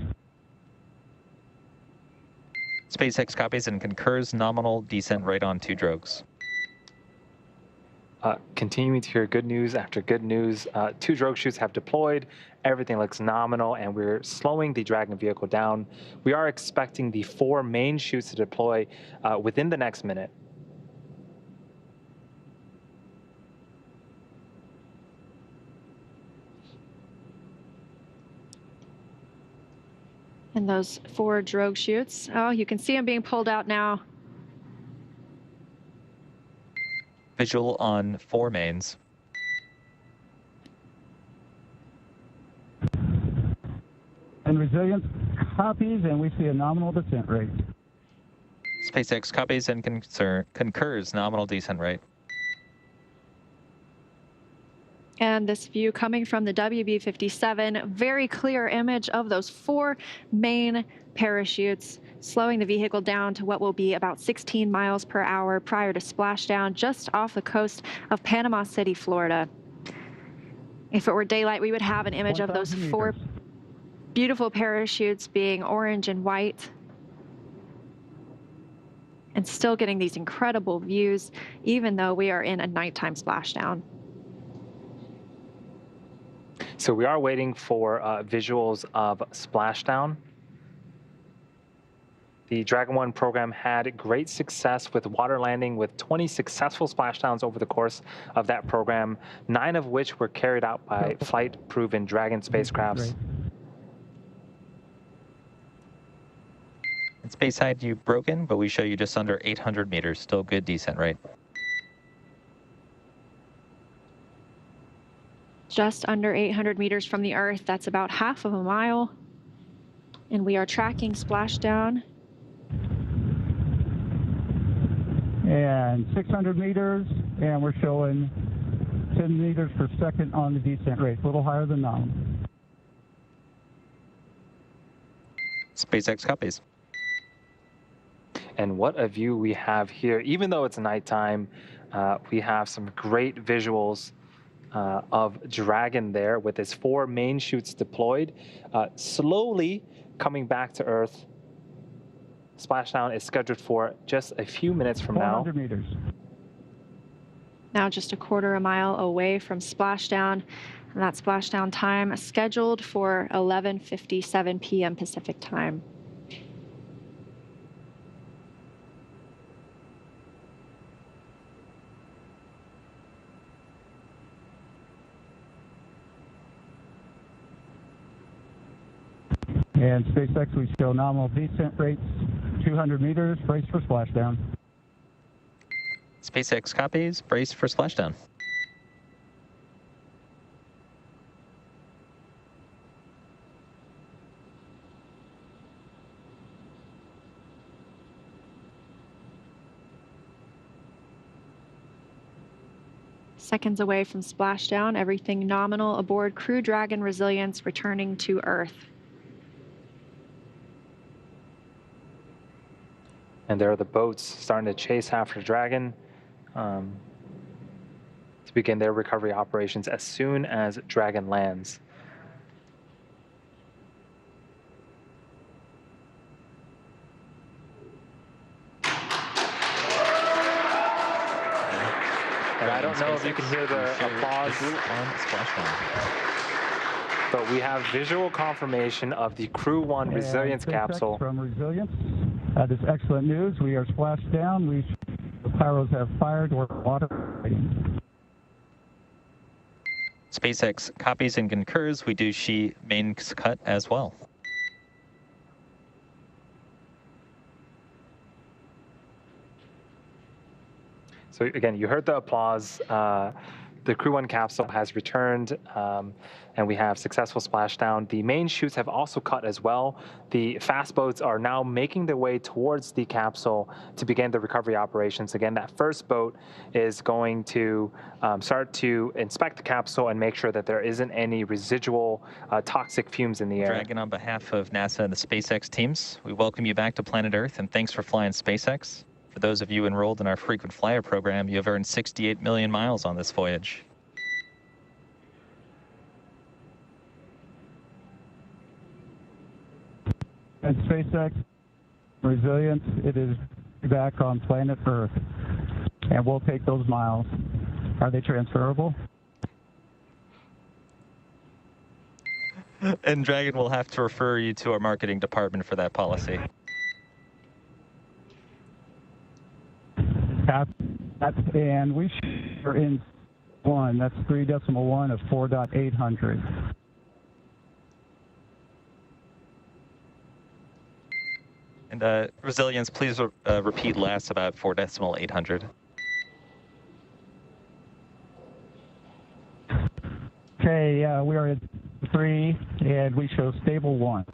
SpaceX copies and concurs nominal descent right on 2 drogues. Continuing to hear good news after good news. 2 drogue chutes have deployed. Everything looks nominal, and we're slowing the Dragon vehicle down. We are expecting the 4 main chutes to deploy within the next minute. And those 4 drogue chutes. Oh, you can see them being pulled out now. Visual on 4 mains. And Resilience copies, and we see a nominal descent rate. SpaceX copies and concurs nominal descent rate. And this view coming from the WB-57, very clear image of those 4 main parachutes, slowing the vehicle down to what will be about 16 miles per hour prior to splashdown just off the coast of Panama City, Florida. If it were daylight, we would have an image of those 4 beautiful parachutes being orange and white. And still getting these incredible views, even though we are in a nighttime splashdown. So we are waiting for visuals of splashdown. The Dragon 1 program had great success with water landing, with 20 successful splashdowns over the course of that program, 9 of which were carried out by flight-proven Dragon spacecrafts. In space side, you broken, but we show you just under 800 meters. Still good descent rate. Just under 800 meters from the Earth. That's about half of a mile. And we are tracking splashdown. And 600 meters, and we're showing 10 meters per second on the descent rate, a little higher than nominal. SpaceX copies. And what a view we have here. Even though it's nighttime, we have some great visuals of Dragon there with its 4 main chutes deployed, slowly coming back to Earth. Splashdown is scheduled for just a few minutes from now. 400 meters. Now just a quarter a mile away from splashdown. And that splashdown time scheduled for 11:57 p.m. Pacific time. And SpaceX, we show nominal descent rates, 200 meters, brace for splashdown. SpaceX copies, brace for splashdown. Seconds away from splashdown, everything nominal aboard Crew Dragon Resilience returning to Earth. And there are the boats starting to chase after Dragon to begin their recovery operations as soon as Dragon lands. And I don't know if you can hear the applause on splashdown. But we have visual confirmation of the Crew 1 Resilience capsule. From Resilience. That is excellent news. We are splashed down. The pyros have fired. We're water. SpaceX copies and concurs. We do see mains cut as well. So again, you heard the applause. The Crew 1 capsule has returned, and we have successful splashdown. The main chutes have also cut as well. The fast boats are now making their way towards the capsule to begin the recovery operations. Again, that first boat is going to start to inspect the capsule and make sure that there isn't any residual toxic fumes in the air. Dragon, on behalf of NASA and the SpaceX teams, we welcome you back to planet Earth, and thanks for flying SpaceX. For those of you enrolled in our frequent flyer program, you have earned 68 million miles on this voyage. And SpaceX Resilience, it is back on planet Earth, and we'll take those miles. Are they transferable? And Dragon will have to refer you to our marketing department for that policy. And we are in 1. That's 3.1 of 4.800. And Resilience, please repeat last about 4.800. Okay, we are at 3, and we show stable 1.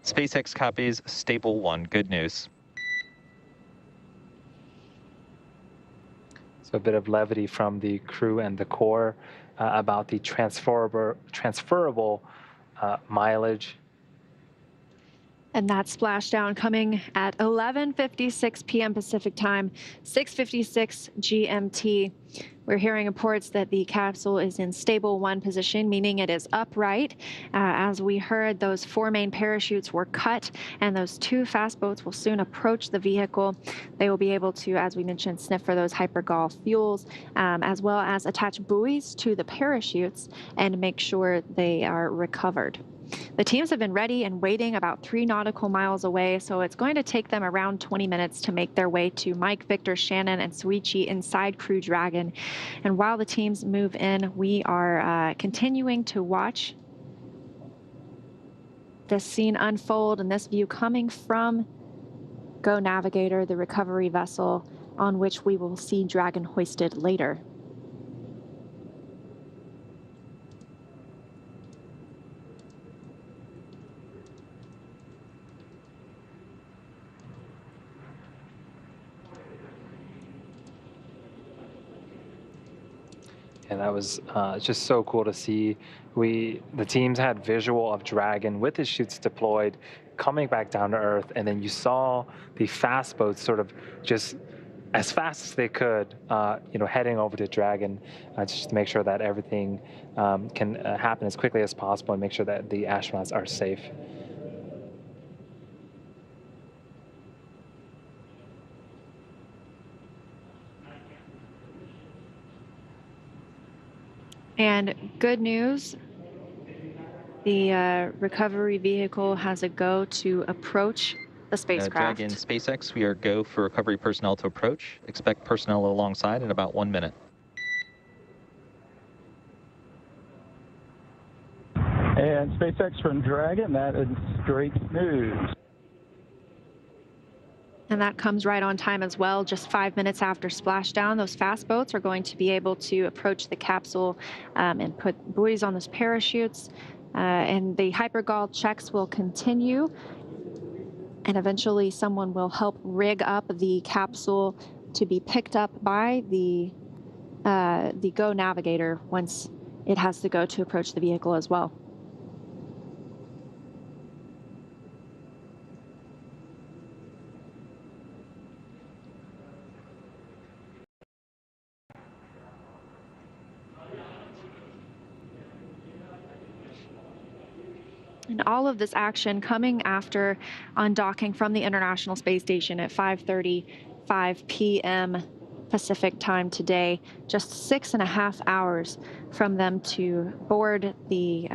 SpaceX copies stable 1. Good news. So a bit of levity from the crew and the core about the transferable mileage. And that splashdown coming at 11:56 p.m. Pacific time, 6:56 GMT. We're hearing reports that the capsule is in stable 1 position, meaning it is upright. As we heard, those 4 main parachutes were cut, and those 2 fast boats will soon approach the vehicle. They will be able to, as we mentioned, sniff for those hypergol fuels, as well as attach buoys to the parachutes and make sure they are recovered. The teams have been ready and waiting about 3 nautical miles away, so it's going to take them around 20 minutes to make their way to Mike, Victor, Shannon, and Suichi inside Crew Dragon. And while the teams move in, we are continuing to watch this scene unfold and this view coming from Go Navigator, the recovery vessel on which we will see Dragon hoisted later. And that was just so cool to see. The teams had visual of Dragon with his chutes deployed, coming back down to Earth, and then you saw the fast boats sort of just as fast as they could, heading over to Dragon, just to make sure that everything can happen as quickly as possible and make sure that the astronauts are safe. And good news, the recovery vehicle has a go to approach the spacecraft. Dragon SpaceX, we are go for recovery personnel to approach. Expect personnel alongside in about 1 minute. And SpaceX from Dragon, that is great news. And that comes right on time as well. Just 5 minutes after splashdown, those fast boats are going to be able to approach the capsule and put buoys on those parachutes. And the hypergol checks will continue. And eventually someone will help rig up the capsule to be picked up by the Go Navigator once it has to go to approach the vehicle as well. And all of this action coming after undocking from the International Space Station at 5:35 p.m. Pacific time today, just 6.5 hours from them to board the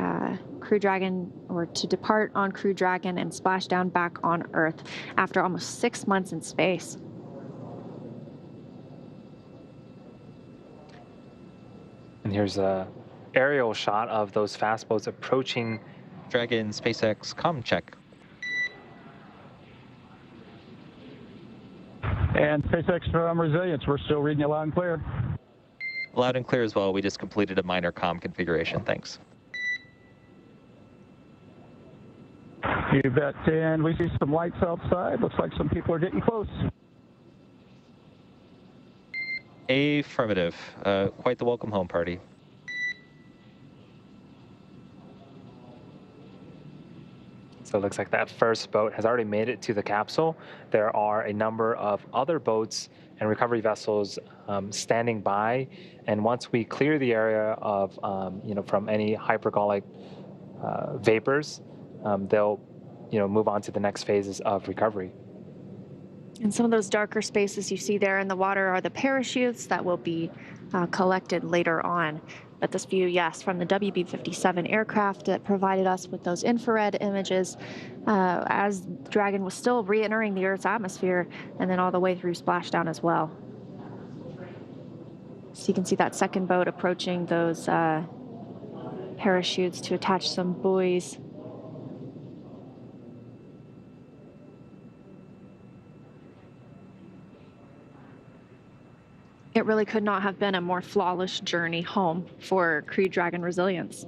Crew Dragon, or to depart on Crew Dragon and splash down back on Earth after almost 6 months in space. And here's a aerial shot of those fast boats approaching Dragon SpaceX comm check. And SpaceX from Resilience, we're still reading you loud and clear. Loud and clear as well. We just completed a minor comm configuration. Thanks. You bet. And we see some lights outside. Looks like some people are getting close. Affirmative. Quite the welcome home party. So it looks like that first boat has already made it to the capsule. There are a number of other boats and recovery vessels standing by. And once we clear the area of, from any hypergolic vapors, they'll, move on to the next phases of recovery. And some of those darker spaces you see there in the water are the parachutes that will be collected later on. But this view, yes, from the WB-57 aircraft that provided us with those infrared images as Dragon was still re-entering the Earth's atmosphere, and then all the way through splashdown as well. So you can see that second boat approaching those parachutes to attach some buoys. It really could not have been a more flawless journey home for Crew Dragon Resilience.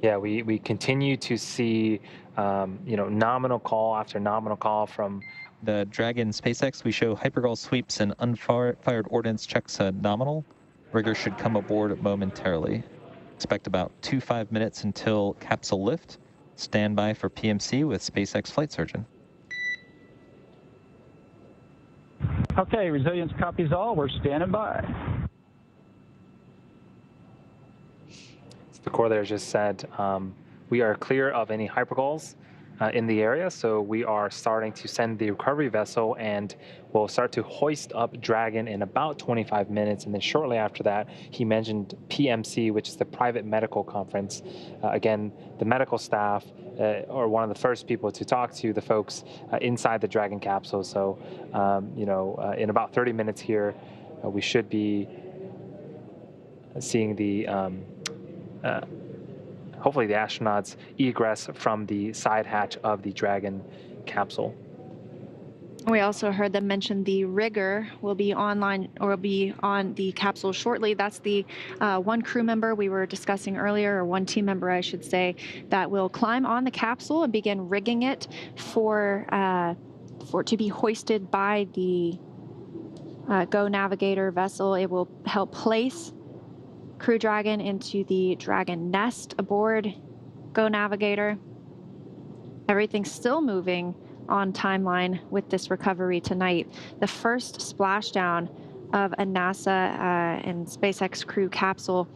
Yeah, we continue to see, nominal call after nominal call from The Dragon SpaceX, we show hypergol sweeps and unfired ordnance checks nominal. Rigger should come aboard momentarily. Expect about 5 minutes until capsule lift. Stand by for PMC with SpaceX flight surgeon. Okay, resilience copies all. We're standing by. The correlator just said we are clear of any hypergols in the area, so we are starting to send the recovery vessel, and we'll start to hoist up Dragon in about 25 minutes. And then shortly after that, he mentioned PMC, which is the private medical conference. Again, the medical staff are one of the first people to talk to the folks inside the Dragon capsule. So, in about 30 minutes here, we should be seeing the hopefully the astronauts egress from the side hatch of the Dragon capsule. We also heard them mention the rigger will be online or will be on the capsule shortly. That's the one crew member we were discussing earlier, or one team member, I should say, that will climb on the capsule and begin rigging it for to be hoisted by the Go Navigator vessel. It will help place Crew Dragon into the Dragon nest aboard Go Navigator. Everything's still moving on timeline with this recovery tonight. The first splashdown of a NASA and SpaceX crew capsule,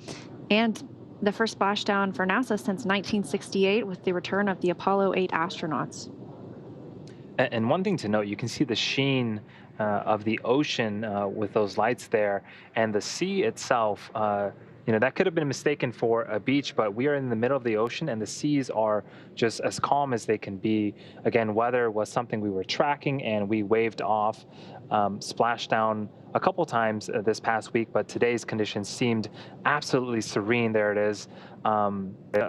and the first splashdown for NASA since 1968 with the return of the Apollo 8 astronauts. And one thing to note, you can see the sheen of the ocean with those lights there, and the sea itself. That could have been mistaken for a beach, but we are in the middle of the ocean, and the seas are just as calm as they can be. Again, weather was something we were tracking, and we waved off splashdown a couple times this past week, but today's conditions seemed absolutely serene. There it is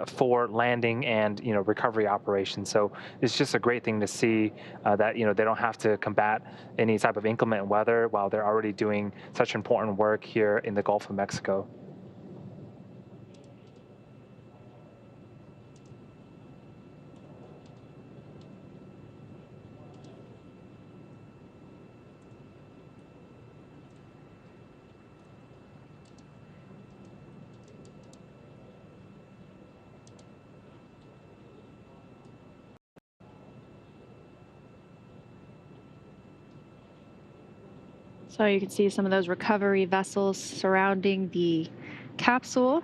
for landing and recovery operations. So it's just a great thing to see that they don't have to combat any type of inclement weather while they're already doing such important work here in the Gulf of Mexico. So you can see some of those recovery vessels surrounding the capsule.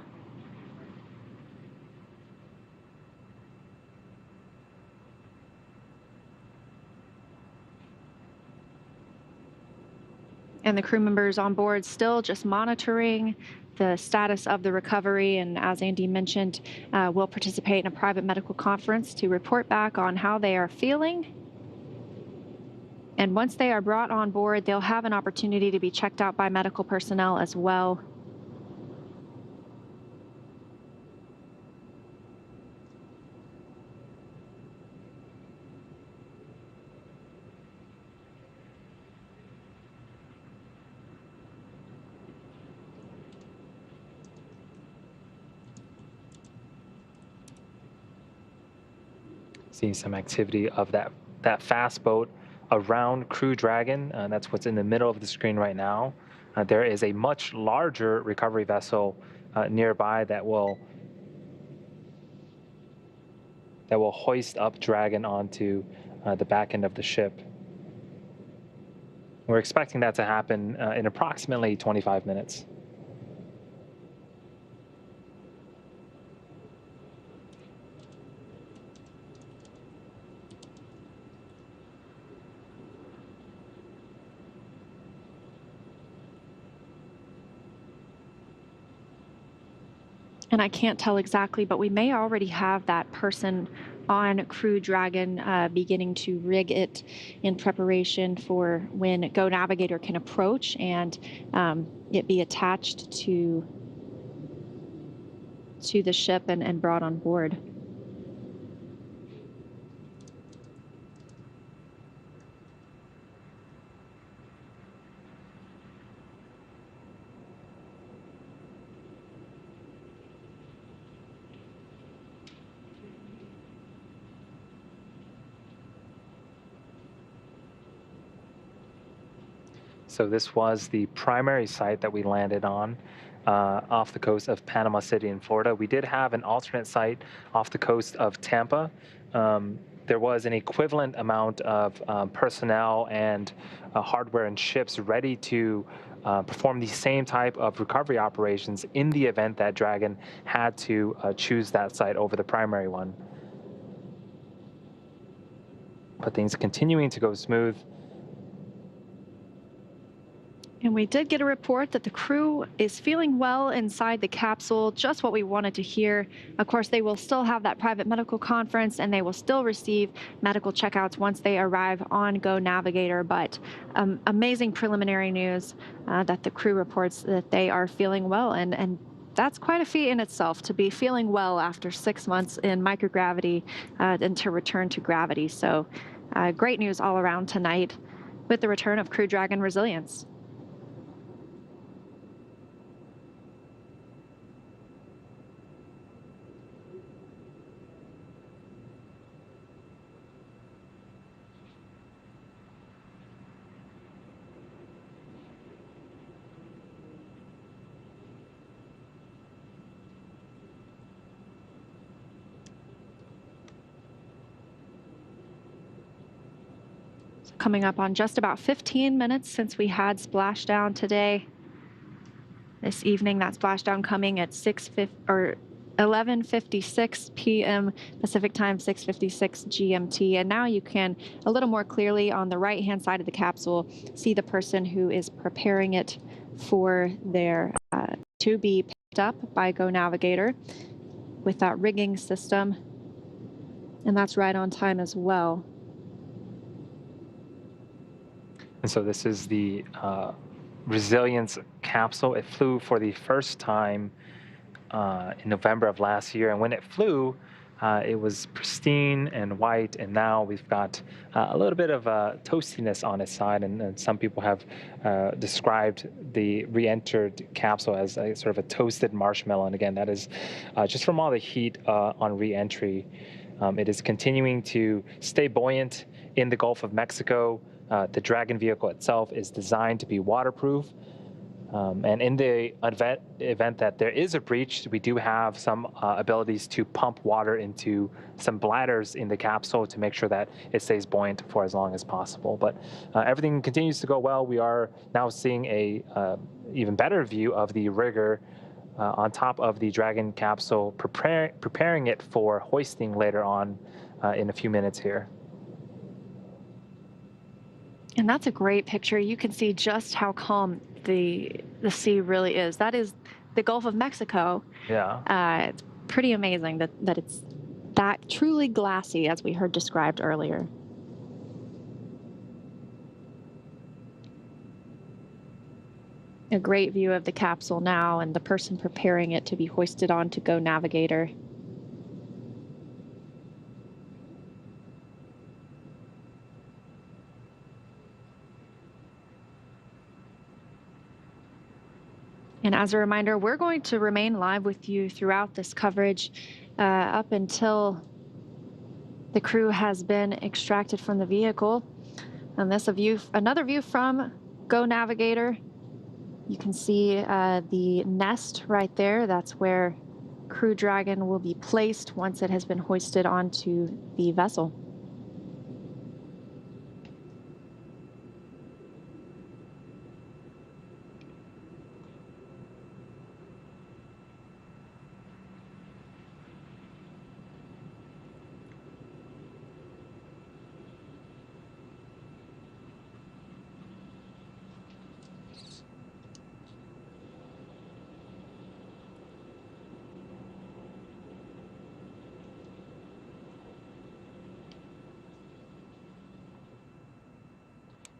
And the crew members on board still just monitoring the status of the recovery. And as Andy mentioned, will participate in a private medical conference to report back on how they are feeling. And once they are brought on board, they'll have an opportunity to be checked out by medical personnel as well. Seeing some activity of that fast boat around Crew Dragon. That's what's in the middle of the screen right now. There is a much larger recovery vessel nearby that will hoist up Dragon onto the back end of the ship. We're expecting that to happen in approximately 25 minutes. And I can't tell exactly, but we may already have that person on Crew Dragon beginning to rig it in preparation for when Go Navigator can approach and it be attached to the ship and brought on board. So this was the primary site that we landed on off the coast of Panama City in Florida. We did have an alternate site off the coast of Tampa. There was an equivalent amount of personnel and hardware and ships ready to perform the same type of recovery operations in the event that Dragon had to choose that site over the primary one. But things continuing to go smooth. And we did get a report that the crew is feeling well inside the capsule, just what we wanted to hear. Of course, they will still have that private medical conference and they will still receive medical checkouts once they arrive on Go Navigator. But amazing preliminary news that the crew reports that they are feeling well. And that's quite a feat in itself, to be feeling well after 6 months in microgravity and to return to gravity. So great news all around tonight with the return of Crew Dragon Resilience. Coming up on just about 15 minutes since we had splashdown today. This evening, that splashdown coming at 11:56 p.m. Pacific time, 6:56 GMT. And now you can, a little more clearly on the right-hand side of the capsule, see the person who is preparing it for their to be picked up by Go Navigator with that rigging system. And that's right on time as well. And so this is the Resilience capsule. It flew for the first time in November of last year. And when it flew, it was pristine and white. And now we've got a little bit of toastiness on its side. And some people have described the re-entered capsule as a sort of a toasted marshmallow. And again, that is just from all the heat on re-entry. It is continuing to stay buoyant in the Gulf of Mexico. The Dragon vehicle itself is designed to be waterproof. And in the event that there is a breach, we do have some abilities to pump water into some bladders in the capsule to make sure that it stays buoyant for as long as possible. But everything continues to go well. We are now seeing a even better view of the rigger on top of the Dragon capsule, preparing it for hoisting later on in a few minutes here. And that's a great picture. You can see just how calm the sea really is. That is the Gulf of Mexico. Yeah. It's pretty amazing that it's that truly glassy, as we heard described earlier. A great view of the capsule now and the person preparing it to be hoisted on to Go Navigator. And as a reminder, we're going to remain live with you throughout this coverage up until the crew has been extracted from the vehicle. And this another view from Go Navigator. You can see the nest right there. That's where Crew Dragon will be placed once it has been hoisted onto the vessel.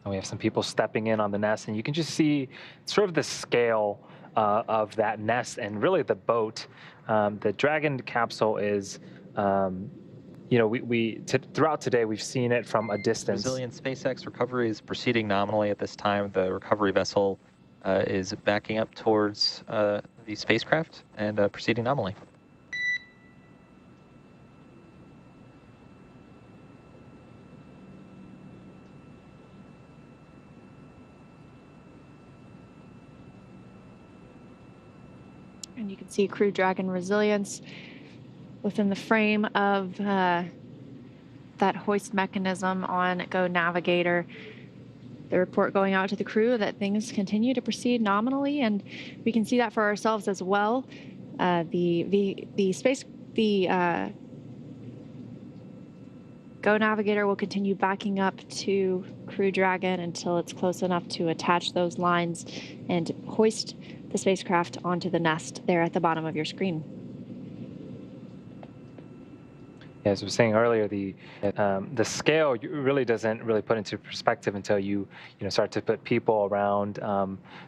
And we have some people stepping in on the nest, and you can just see sort of the scale of that nest and really the boat. The Dragon capsule is, you know, throughout today we've seen it from a distance. Resilience SpaceX recovery is proceeding nominally at this time. The recovery vessel is backing up towards the spacecraft and proceeding nominally. see Crew Dragon resilience within the frame of that hoist mechanism on Go Navigator. The report going out to the crew that things continue to proceed nominally, and we can see that for ourselves as well. The Go Navigator will continue backing up to Crew Dragon until it's close enough to attach those lines and hoist the spacecraft onto the nest there at the bottom of your screen. As we were saying earlier, the scale really doesn't really put into perspective until you start to put people around.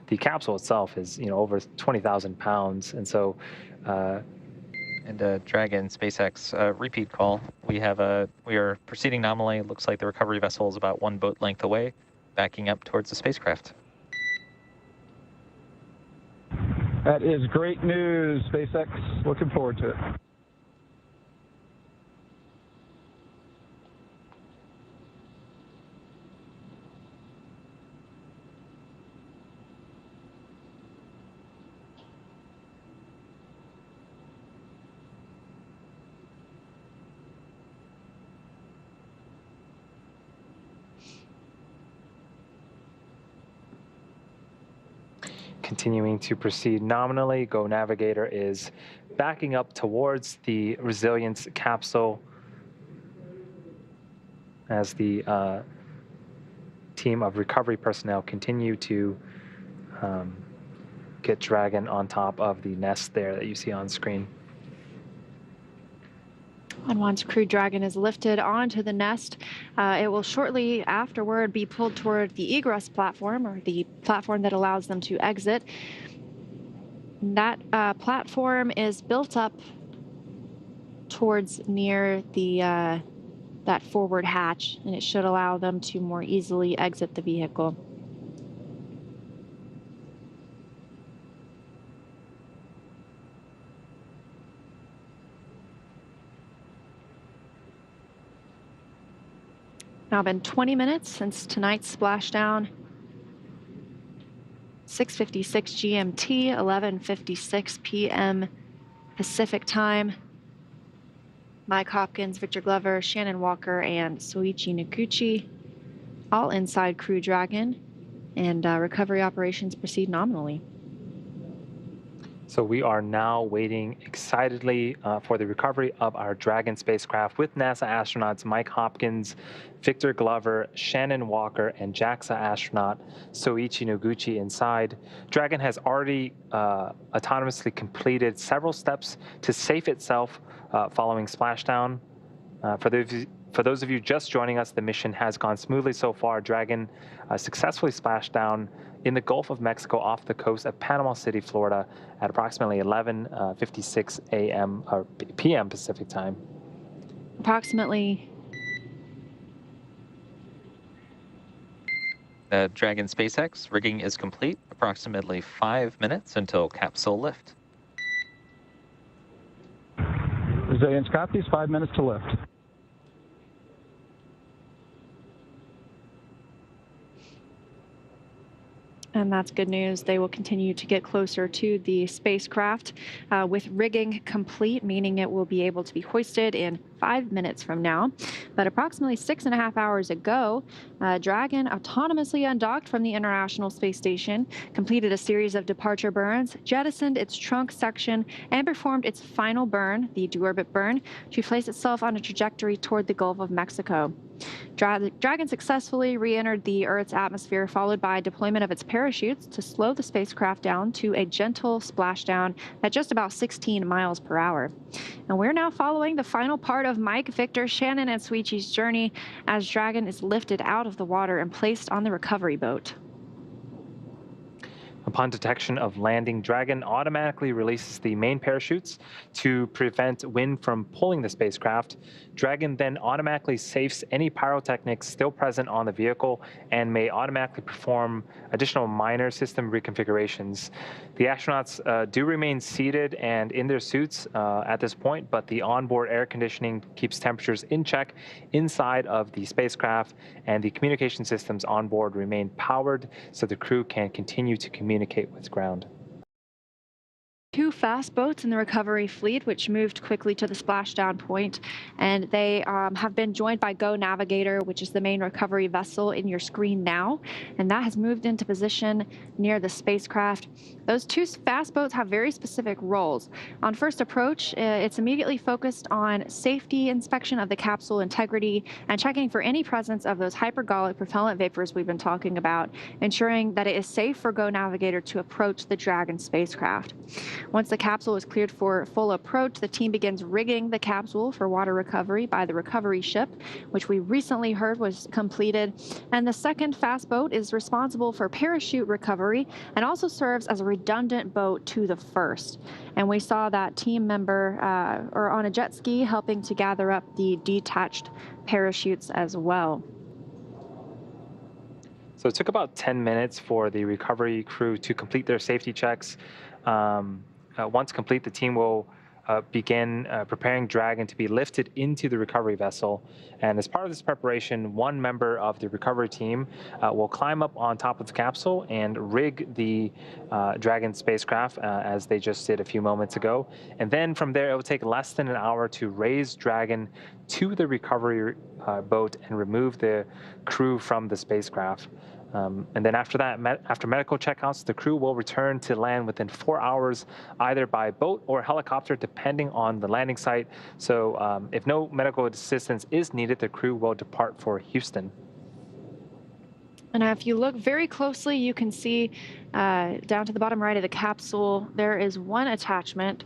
The capsule itself is over 20,000 pounds, and so. And Dragon SpaceX repeat call. We are proceeding nominally. It looks like the recovery vessel is about 1 boat length away, backing up towards the spacecraft. That is great news, SpaceX. Looking forward to it. Continuing to proceed nominally, Go Navigator is backing up towards the Resilience capsule as the team of recovery personnel continue to get Dragon on top of the nest there that you see on screen. And once Crew Dragon is lifted onto the nest, it will shortly afterward be pulled toward the egress platform, or the platform that allows them to exit. That platform is built up towards near the that forward hatch, and it should allow them to more easily exit the vehicle. Now been 20 minutes since tonight's splashdown. 6:56 GMT, 11:56 p.m. Pacific time. Mike Hopkins, Victor Glover, Shannon Walker, and Soichi Noguchi, all inside Crew Dragon, and recovery operations proceed nominally. So we are now waiting excitedly for the recovery of our Dragon spacecraft with NASA astronauts Mike Hopkins, Victor Glover, Shannon Walker, and JAXA astronaut Soichi Noguchi inside. Dragon has already autonomously completed several steps to safe itself following splashdown. For those of you just joining us, the mission has gone smoothly so far. Dragon successfully splashed down in the Gulf of Mexico off the coast of Panama City, Florida at approximately 11:56 a.m. or p.m. Pacific time. Approximately. Dragon SpaceX rigging is complete. Approximately 5 minutes until capsule lift. Resilience copies, 5 minutes to lift. And that's good news. They will continue to get closer to the spacecraft with rigging complete, meaning it will be able to be hoisted in 5 minutes from now. But approximately 6.5 hours ago, Dragon autonomously undocked from the International Space Station, completed a series of departure burns, jettisoned its trunk section, and performed its final burn, the deorbit burn, to place itself on a trajectory toward the Gulf of Mexico. Dragon successfully re-entered the Earth's atmosphere, followed by deployment of its parachutes to slow the spacecraft down to a gentle splashdown at just about 16 miles per hour. And we're now following the final part of Mike, Victor, Shannon, and Soichi's journey as Dragon is lifted out of the water and placed on the recovery boat. Upon detection of landing, Dragon automatically releases the main parachutes to prevent wind from pulling the spacecraft. Dragon then automatically safes any pyrotechnics still present on the vehicle and may automatically perform additional minor system reconfigurations. The astronauts do remain seated and in their suits at this point, but the onboard air conditioning keeps temperatures in check inside of the spacecraft, and the communication systems on board remain powered so the crew can continue to communicate with ground. two fast boats in the recovery fleet, which moved quickly to the splashdown point, and they have been joined by Go Navigator, which is the main recovery vessel in your screen now, and that has moved into position near the spacecraft. Those two fast boats have very specific roles. On first approach, it's immediately focused on safety inspection of the capsule integrity and checking for any presence of those hypergolic propellant vapors we've been talking about, ensuring that it is safe for Go Navigator to approach the Dragon spacecraft. Once the capsule is cleared for full approach, the team begins rigging the capsule for water recovery by the recovery ship, which we recently heard was completed. And the second fast boat is responsible for parachute recovery and also serves as a redundant boat to the first. And we saw that team member or on a jet ski helping to gather up the detached parachutes as well. So it took about 10 minutes for the recovery crew to complete their safety checks. Once complete, the team will begin preparing Dragon to be lifted into the recovery vessel. And as part of this preparation, one member of the recovery team will climb up on top of the capsule and rig the Dragon spacecraft as they just did a few moments ago. And then from there, it will take less than an hour to raise Dragon to the recovery boat and remove the crew from the spacecraft. And then after that, after medical checkouts, the crew will return to land within 4 hours, either by boat or helicopter, depending on the landing site. So if no medical assistance is needed, the crew will depart for Houston. And if you look very closely, you can see down to the bottom right of the capsule, there is one attachment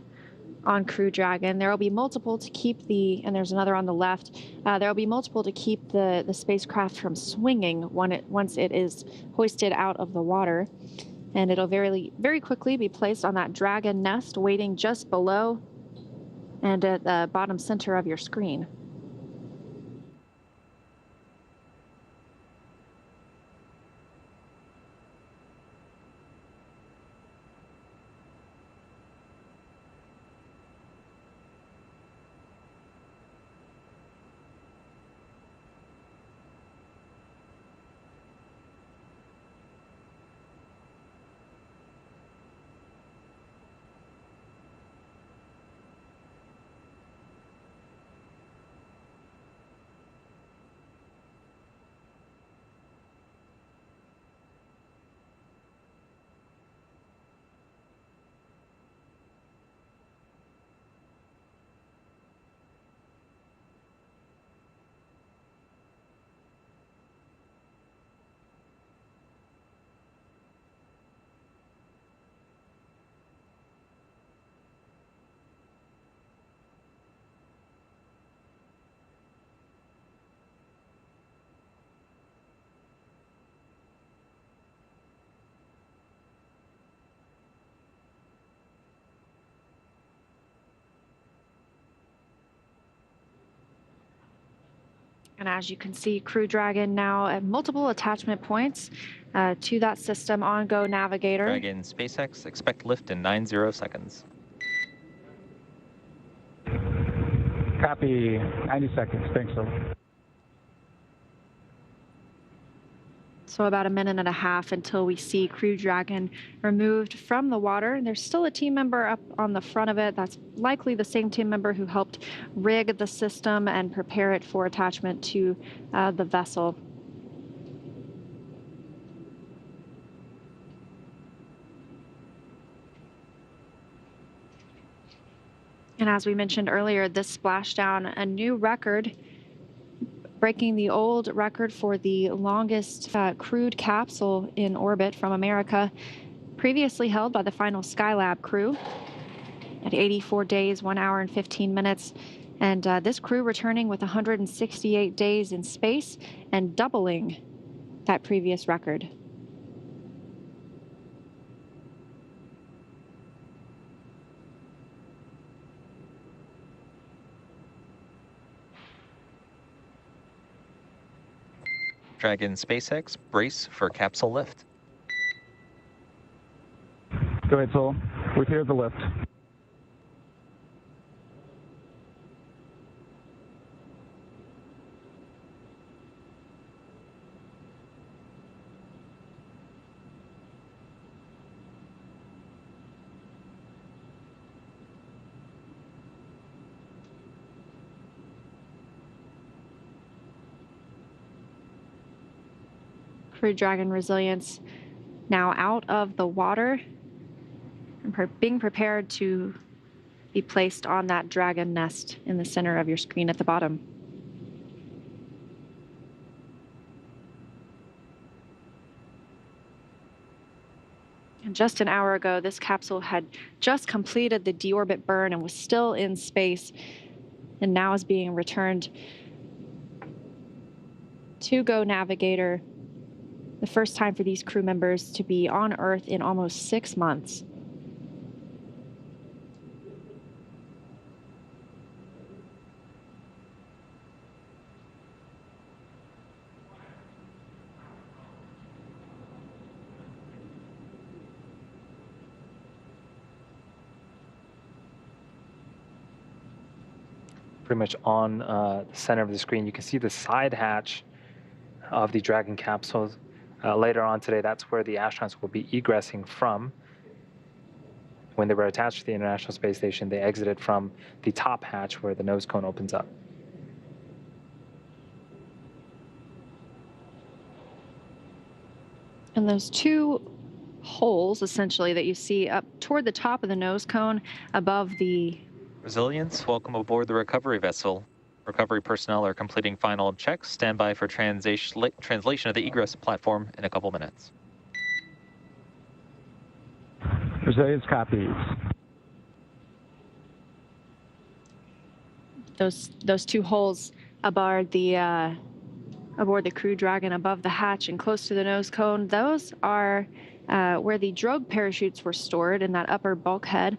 on Crew Dragon. There will be multiple to keep and there's another on the left. There will be multiple to keep the spacecraft from swinging once it is hoisted out of the water. And it'll very, very quickly be placed on that Dragon nest waiting just below and at the bottom center of your screen. And as you can see, Crew Dragon now at multiple attachment points to that system on Go Navigator. Dragon SpaceX, expect lift in 90 seconds. Copy, 90 seconds. Thanks, so. So about a minute and a half until we see Crew Dragon removed from the water. There's still a team member up on the front of it. That's likely the same team member who helped rig the system and prepare it for attachment to the vessel. And as we mentioned earlier, this splashdown, a new record, breaking the old record for the longest crewed capsule in orbit from America, previously held by the final Skylab crew at 84 days, 1 hour and 15 minutes. And this crew returning with 168 days in space and doubling that previous record. Dragon SpaceX, brace for capsule lift. Go ahead, Sol. We've heard the lift. Crew Dragon Resilience now out of the water and being prepared to be placed on that Dragon nest in the center of your screen at the bottom. And just an hour ago, this capsule had just completed the deorbit burn and was still in space, and now is being returned to Go Navigator, the first time for these crew members to be on Earth in almost 6 months. Pretty much on the center of the screen, you can see the side hatch of the Dragon capsule. Later on today, that's where the astronauts will be egressing from. When they were attached to the International Space Station, they exited from the top hatch where the nose cone opens up. And those two holes, essentially, that you see up toward the top of the nose cone above the Resilience, welcome aboard the recovery vessel. Recovery personnel are completing final checks. Stand by for translation of the egress platform in a couple minutes. Resilience copies. those two holes aboard the Crew Dragon above the hatch and close to the nose cone, those are where the drogue parachutes were stored in that upper bulkhead.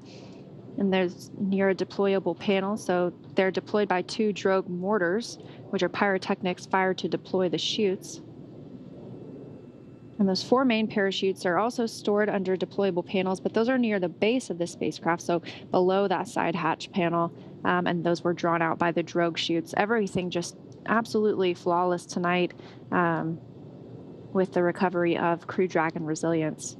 And there's near a deployable panel, so they're deployed by 2 drogue mortars, which are pyrotechnics fired to deploy the chutes. And those 4 main parachutes are also stored under deployable panels, but those are near the base of the spacecraft, so below that side hatch panel, and those were drawn out by the drogue chutes. Everything just absolutely flawless tonight with the recovery of Crew Dragon Resilience.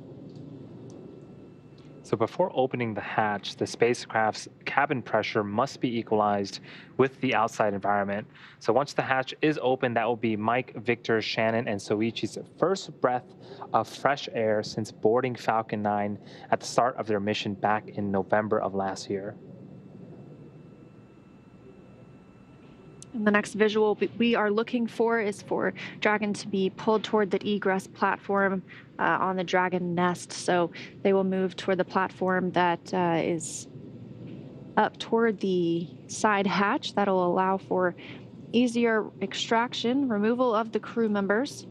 So before opening the hatch, the spacecraft's cabin pressure must be equalized with the outside environment. So once the hatch is open, that will be Mike, Victor, Shannon, and Soichi's first breath of fresh air since boarding Falcon 9 at the start of their mission back in November of last year. And the next visual we are looking for is for Dragon to be pulled toward the egress platform on the Dragon nest. So they will move toward the platform that is up toward the side hatch. That'll allow for easier extraction, removal of the crew members.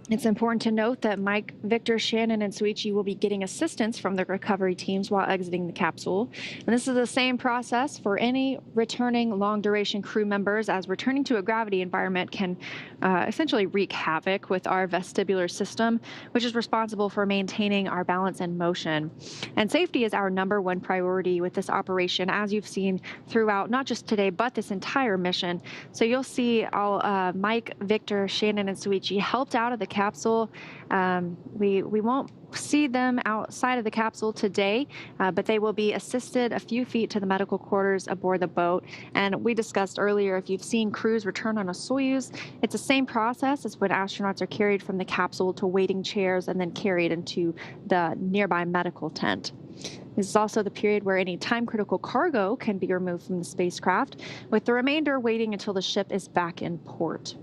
It's important to note that Mike, Victor, Shannon, and Soichi will be getting assistance from the recovery teams while exiting the capsule. And this is the same process for any returning long-duration crew members, as returning to a gravity environment can essentially wreak havoc with our vestibular system, which is responsible for maintaining our balance and motion. And safety is our #1 priority with this operation, as you've seen throughout not just today, but this entire mission. So you'll see all Mike, Victor, Shannon, and Soichi helped out of the capsule. We won't see them outside of the capsule today, but they will be assisted a few feet to the medical quarters aboard the boat. And we discussed earlier, if you've seen crews return on a Soyuz, it's the same process as when astronauts are carried from the capsule to waiting chairs and then carried into the nearby medical tent. This is also the period where any time-critical cargo can be removed from the spacecraft, with the remainder waiting until the ship is back in port.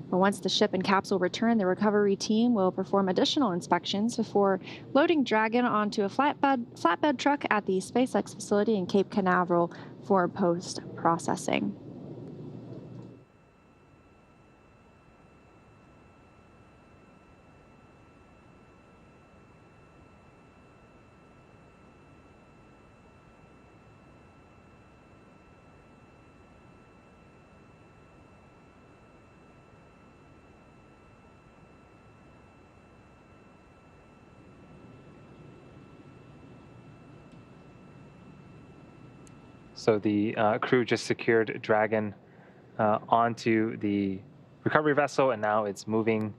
But once the ship and capsule return, the recovery team will perform additional inspections before loading Dragon onto a flatbed truck at the SpaceX facility in Cape Canaveral for post-processing. So the crew just secured Dragon onto the recovery vessel, and now it's moving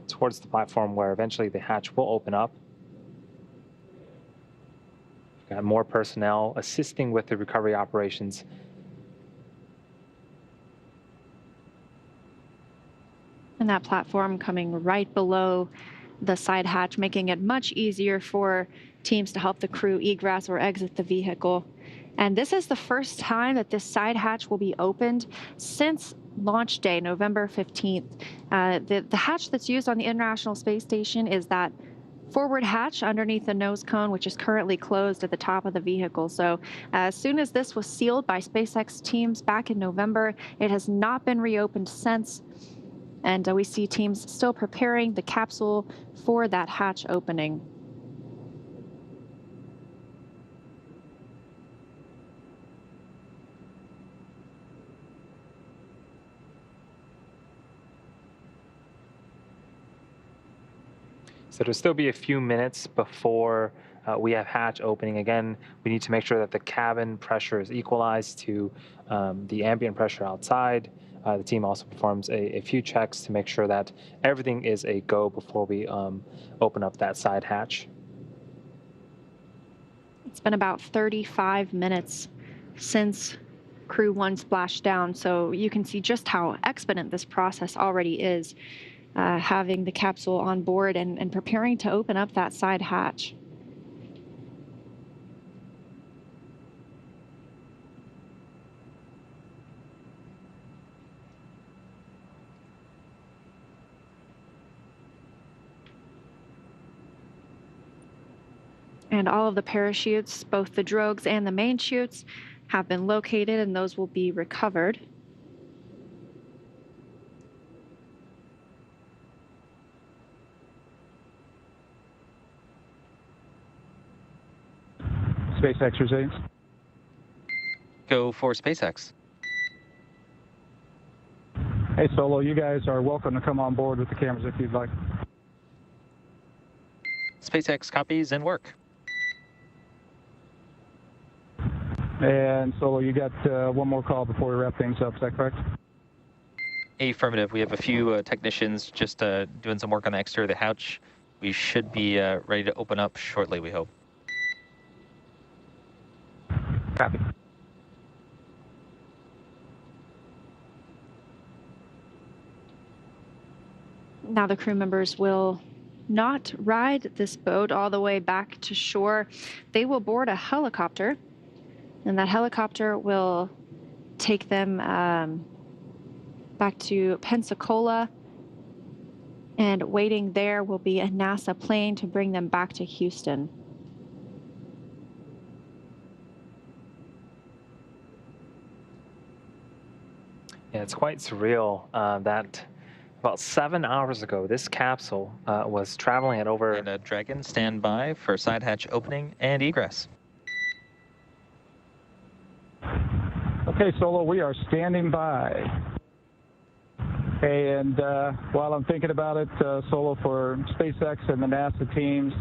towards the platform where eventually the hatch will open up. We've got more personnel assisting with the recovery operations And that platform coming right below the side hatch, making it much easier for teams to help the crew egress or exit the vehicle. And this is the first time that this side hatch will be opened since launch day, November 15th. The hatch that's used on the International Space Station is that forward hatch underneath the nose cone, which is currently closed at the top of the vehicle. So as soon as this was sealed by SpaceX teams back in November, it has not been reopened since. And we see teams still preparing the capsule for that hatch opening. So it'll still be a few minutes before we have hatch opening. Again, we need to make sure that the cabin pressure is equalized to the ambient pressure outside. The team also performs a few checks to make sure that everything is a go before we open up that side hatch. It's been about 35 minutes since Crew 1 splashed down, so you can see just how expedient this process already is, having the capsule on board and preparing to open up that side hatch. And all of the parachutes, both the drogues and the main chutes, have been located, and those will be recovered. SpaceX resilience. Go for SpaceX. Hey, Solo, you guys are welcome to come on board with the cameras if you'd like. SpaceX copies and work. And Solo, you got one more call before we wrap things up, is that correct? Affirmative. We have a few technicians just doing some work on the exterior of the hatch. We should be ready to open up shortly, we hope. Copy. Now the crew members will not ride this boat all the way back to shore. They will board a helicopter, and that helicopter will take them back to Pensacola, and waiting there will be a NASA plane to bring them back to Houston. Yeah, it's quite surreal that about 7 hours ago, this capsule was traveling at over... And Dragon, stand by for side hatch opening and egress. Okay, Solo, we are standing by. Hey, and while I'm thinking about it, Solo, for SpaceX and the NASA teams,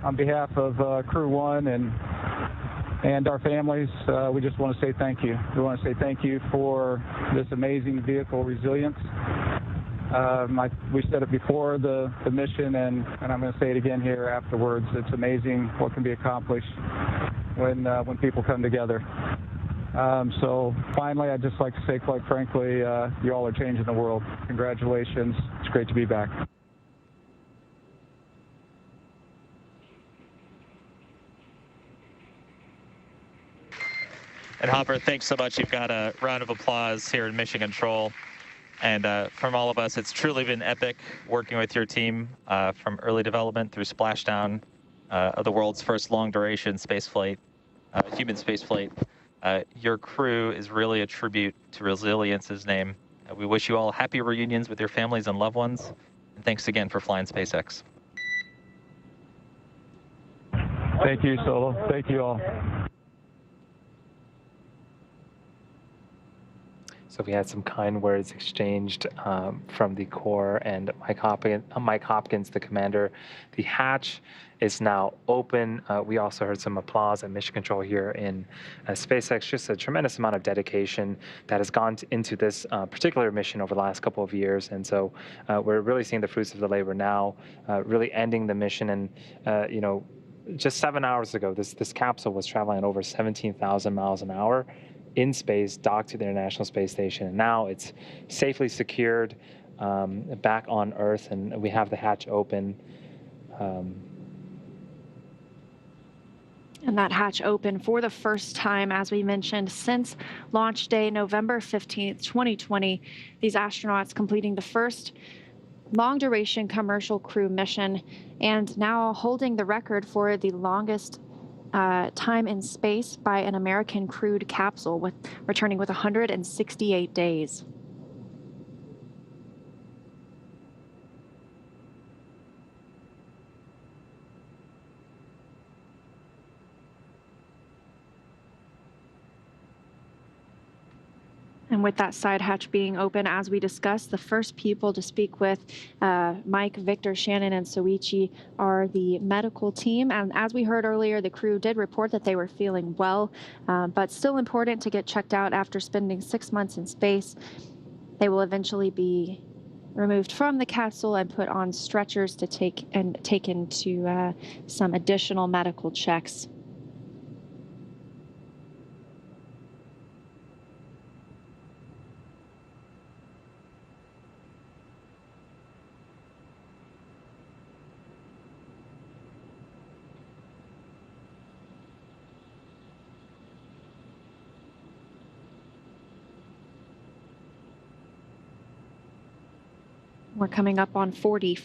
on behalf of Crew 1 and our families, we just want to say thank you. We want to say thank you for this amazing vehicle resilience. We said it before the mission, and I'm going to say it again here afterwards. It's amazing what can be accomplished when people come together. So finally, I'd just like to say, quite frankly, you all are changing the world. Congratulations. It's great to be back. And Hopper, thanks so much. You've got a round of applause here in Mission Control. And from all of us, it's truly been epic working with your team from early development through splashdown of the world's first long-duration spaceflight, human spaceflight. Your crew is really a tribute to Resilience's name. We wish you all happy reunions with your families and loved ones. And thanks again for flying SpaceX. Thank you, Solo. Thank you all. So we had some kind words exchanged from the Corps and Mike Hopkins, the commander. The hatch is now open. We also heard some applause at Mission Control here in SpaceX. Just a tremendous amount of dedication that has gone into this particular mission over the last couple of years. And so we're really seeing the fruits of the labor now, really ending the mission. And, you know, just 7 hours ago, this capsule was traveling at over 17,000 miles an hour in space, docked to the International Space Station. And now it's safely secured back on Earth, and we have the hatch open. And that hatch open for the first time, as we mentioned, since launch day, November 15th, 2020. These astronauts completing the first long-duration commercial crew mission and now holding the record for the longest time in space by an American crewed capsule, returning with 168 days. And with that side hatch being open, as we discussed, the first people to speak with Mike, Victor, Shannon, and Soichi are the medical team. And as we heard earlier, the crew did report that they were feeling well, but still important to get checked out after spending 6 months in space. They will eventually be removed from the capsule and put on stretchers to taken to some additional medical checks. We're coming up on 40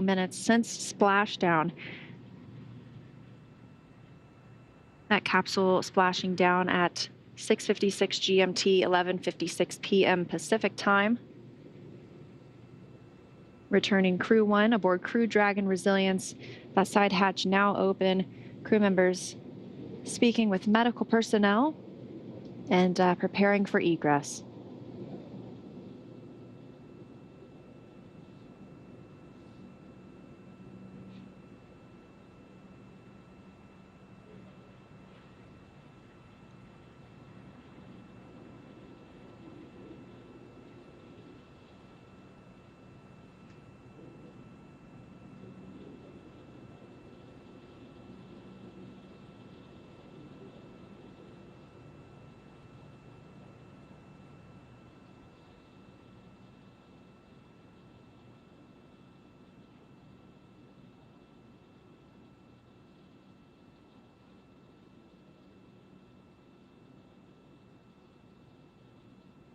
minutes since splashdown. That capsule splashing down at 6:56 GMT, 11:56 PM Pacific time. Returning Crew 1 aboard Crew Dragon Resilience. That side hatch now open. Crew members speaking with medical personnel and preparing for egress.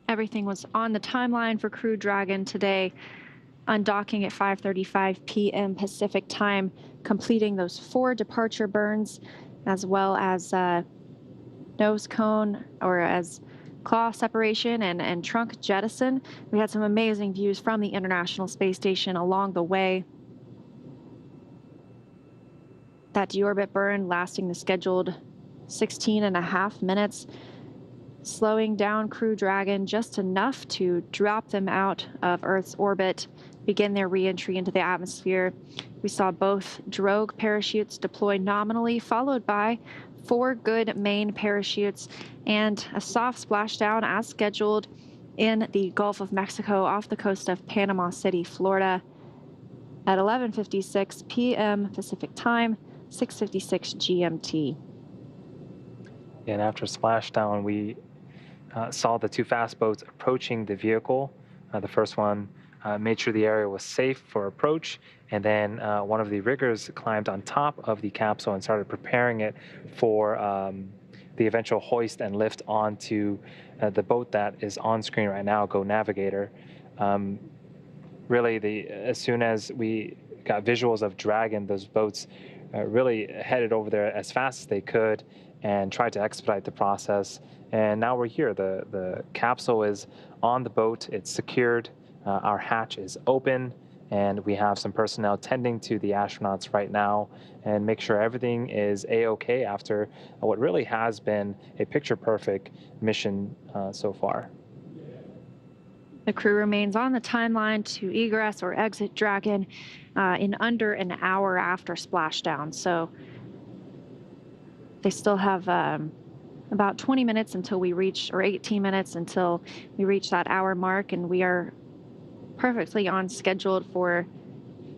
Everything was on the timeline for Crew Dragon today, undocking at 5:35 p.m. Pacific time, completing those 4 departure burns, as well as nose cone, or as claw separation and trunk jettison. We had some amazing views from the International Space Station along the way. That deorbit burn lasting the scheduled 16.5 minutes. Slowing down Crew Dragon just enough to drop them out of Earth's orbit, begin their re-entry into the atmosphere. We saw both drogue parachutes deploy nominally, followed by 4 good main parachutes and a soft splashdown as scheduled in the Gulf of Mexico off the coast of Panama City, Florida at 11:56 p.m. Pacific time, 6:56 GMT. And after splashdown, we saw the 2 fast boats approaching the vehicle. The first one made sure the area was safe for approach, and then one of the riggers climbed on top of the capsule and started preparing it for the eventual hoist and lift onto the boat that is on screen right now, Go Navigator. Really, as soon as we got visuals of Dragon, those boats really headed over there as fast as they could and tried to expedite the process. And now we're here. The capsule is on the boat. It's secured. Our hatch is open, and we have some personnel tending to the astronauts right now and make sure everything is A-OK after what really has been a picture-perfect mission so far. The crew remains on the timeline to egress or exit Dragon in under an hour after splashdown. So they still have about 20 minutes until we reach, or 18 minutes until we reach that hour mark, and we are perfectly on schedule for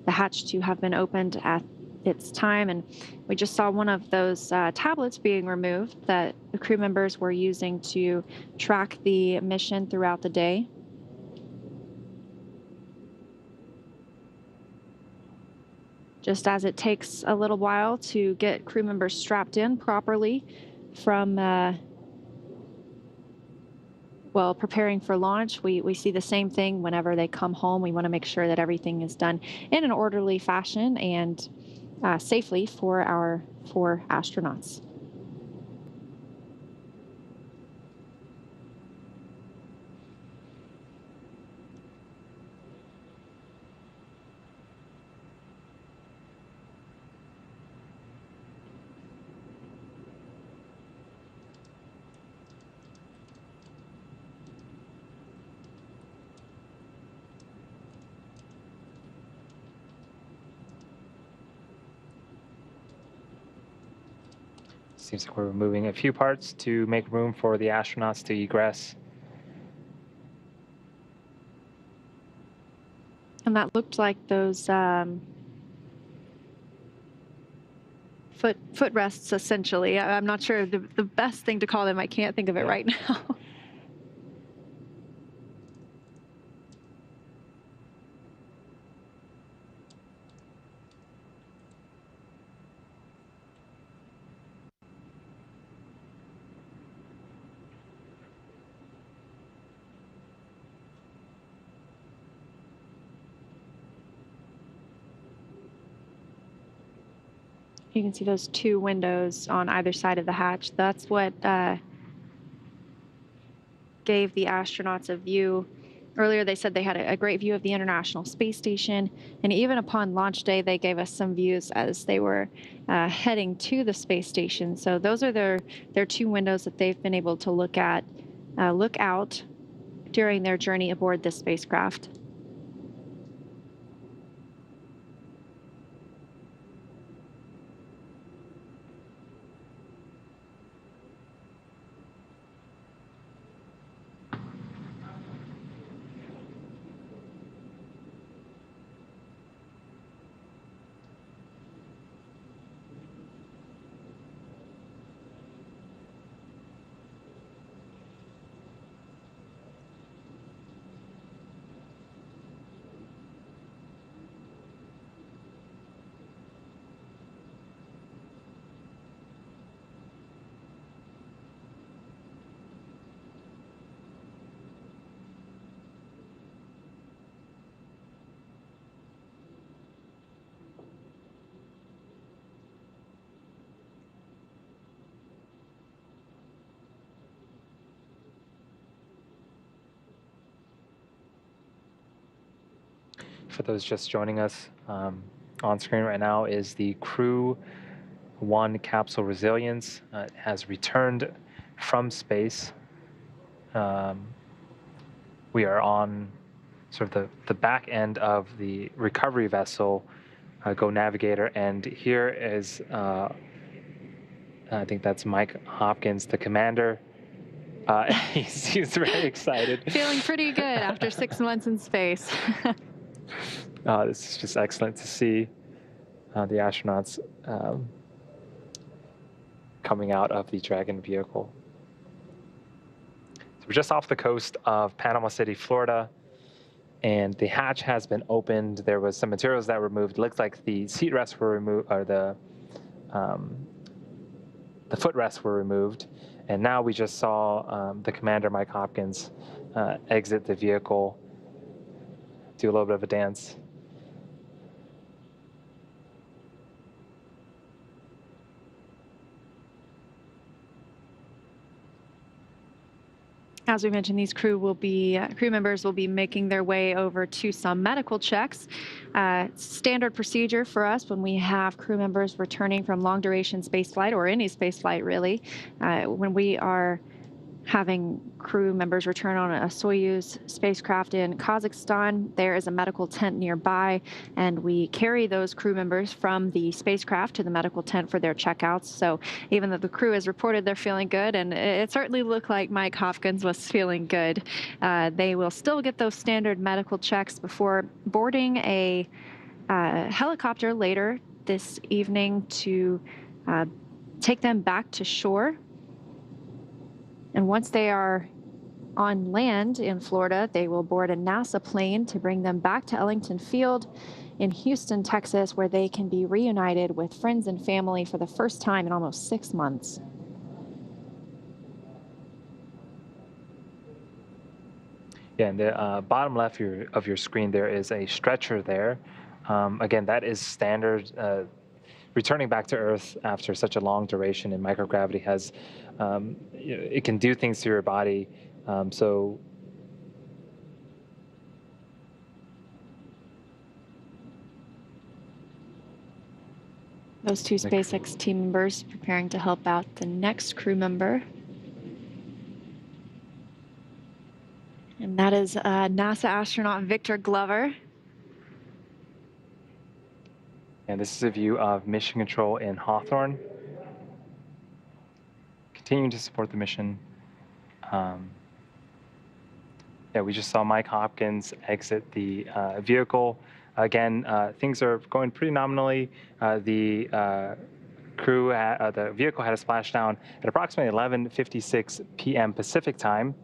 the hatch to have been opened at its time. And we just saw one of those tablets being removed that the crew members were using to track the mission throughout the day. just as it takes a little while to get crew members strapped in properly from, well, preparing for launch. We see the same thing whenever they come home. We want to make sure that everything is done in an orderly fashion and safely for our 4 astronauts. Seems like we're removing a few parts to make room for the astronauts to egress. And that looked like those footrests, essentially. I'm not sure the best thing to call them. I can't think of it right now. You can see those 2 windows on either side of the hatch. That's what gave the astronauts a view. Earlier, they said they had a great view of the International Space Station. And even upon launch day, they gave us some views as they were heading to the space station. So those are their 2 windows that they've been able to look out during their journey aboard this spacecraft. For those just joining us, on screen right now is the Crew 1 capsule Resilience. It has returned from space. We are on sort of the back end of the recovery vessel, Go Navigator, and here is, I think that's Mike Hopkins, the commander. He seems very excited. Feeling pretty good after 6 months in space. This is just excellent to see the astronauts coming out of the Dragon vehicle. So we're just off the coast of Panama City, Florida, and the hatch has been opened. There was some materials that were removed. It looks like the seat rests were removed, or the footrests were removed. And now we just saw the commander, Mike Hopkins, exit the vehicle, do a little bit of a dance. As we mentioned, these crew members will be making their way over to some medical checks. Standard procedure for us when we have crew members returning from long-duration spaceflight, or any spaceflight really, when we are having crew members return on a Soyuz spacecraft in Kazakhstan. There is a medical tent nearby, and we carry those crew members from the spacecraft to the medical tent for their checkouts. So even though the crew has reported they're feeling good, and it certainly looked like Mike Hopkins was feeling good, they will still get those standard medical checks before boarding a helicopter later this evening to take them back to shore. And once they are on land in Florida, they will board a NASA plane to bring them back to Ellington Field in Houston, Texas, where they can be reunited with friends and family for the first time in almost 6 months. Yeah, in the bottom left of your screen, there is a stretcher there. Again, that is standard. Returning back to Earth after such a long duration in microgravity has, it can do things to your body. So those two SpaceX team members preparing to help out the next crew member. And that is NASA astronaut Victor Glover. And this is a view of Mission Control in Hawthorne. Continuing to support the mission. Yeah, we just saw Mike Hopkins exit the vehicle. Again, things are going pretty nominally. The vehicle had a splashdown at approximately 11:56 p.m. Pacific time.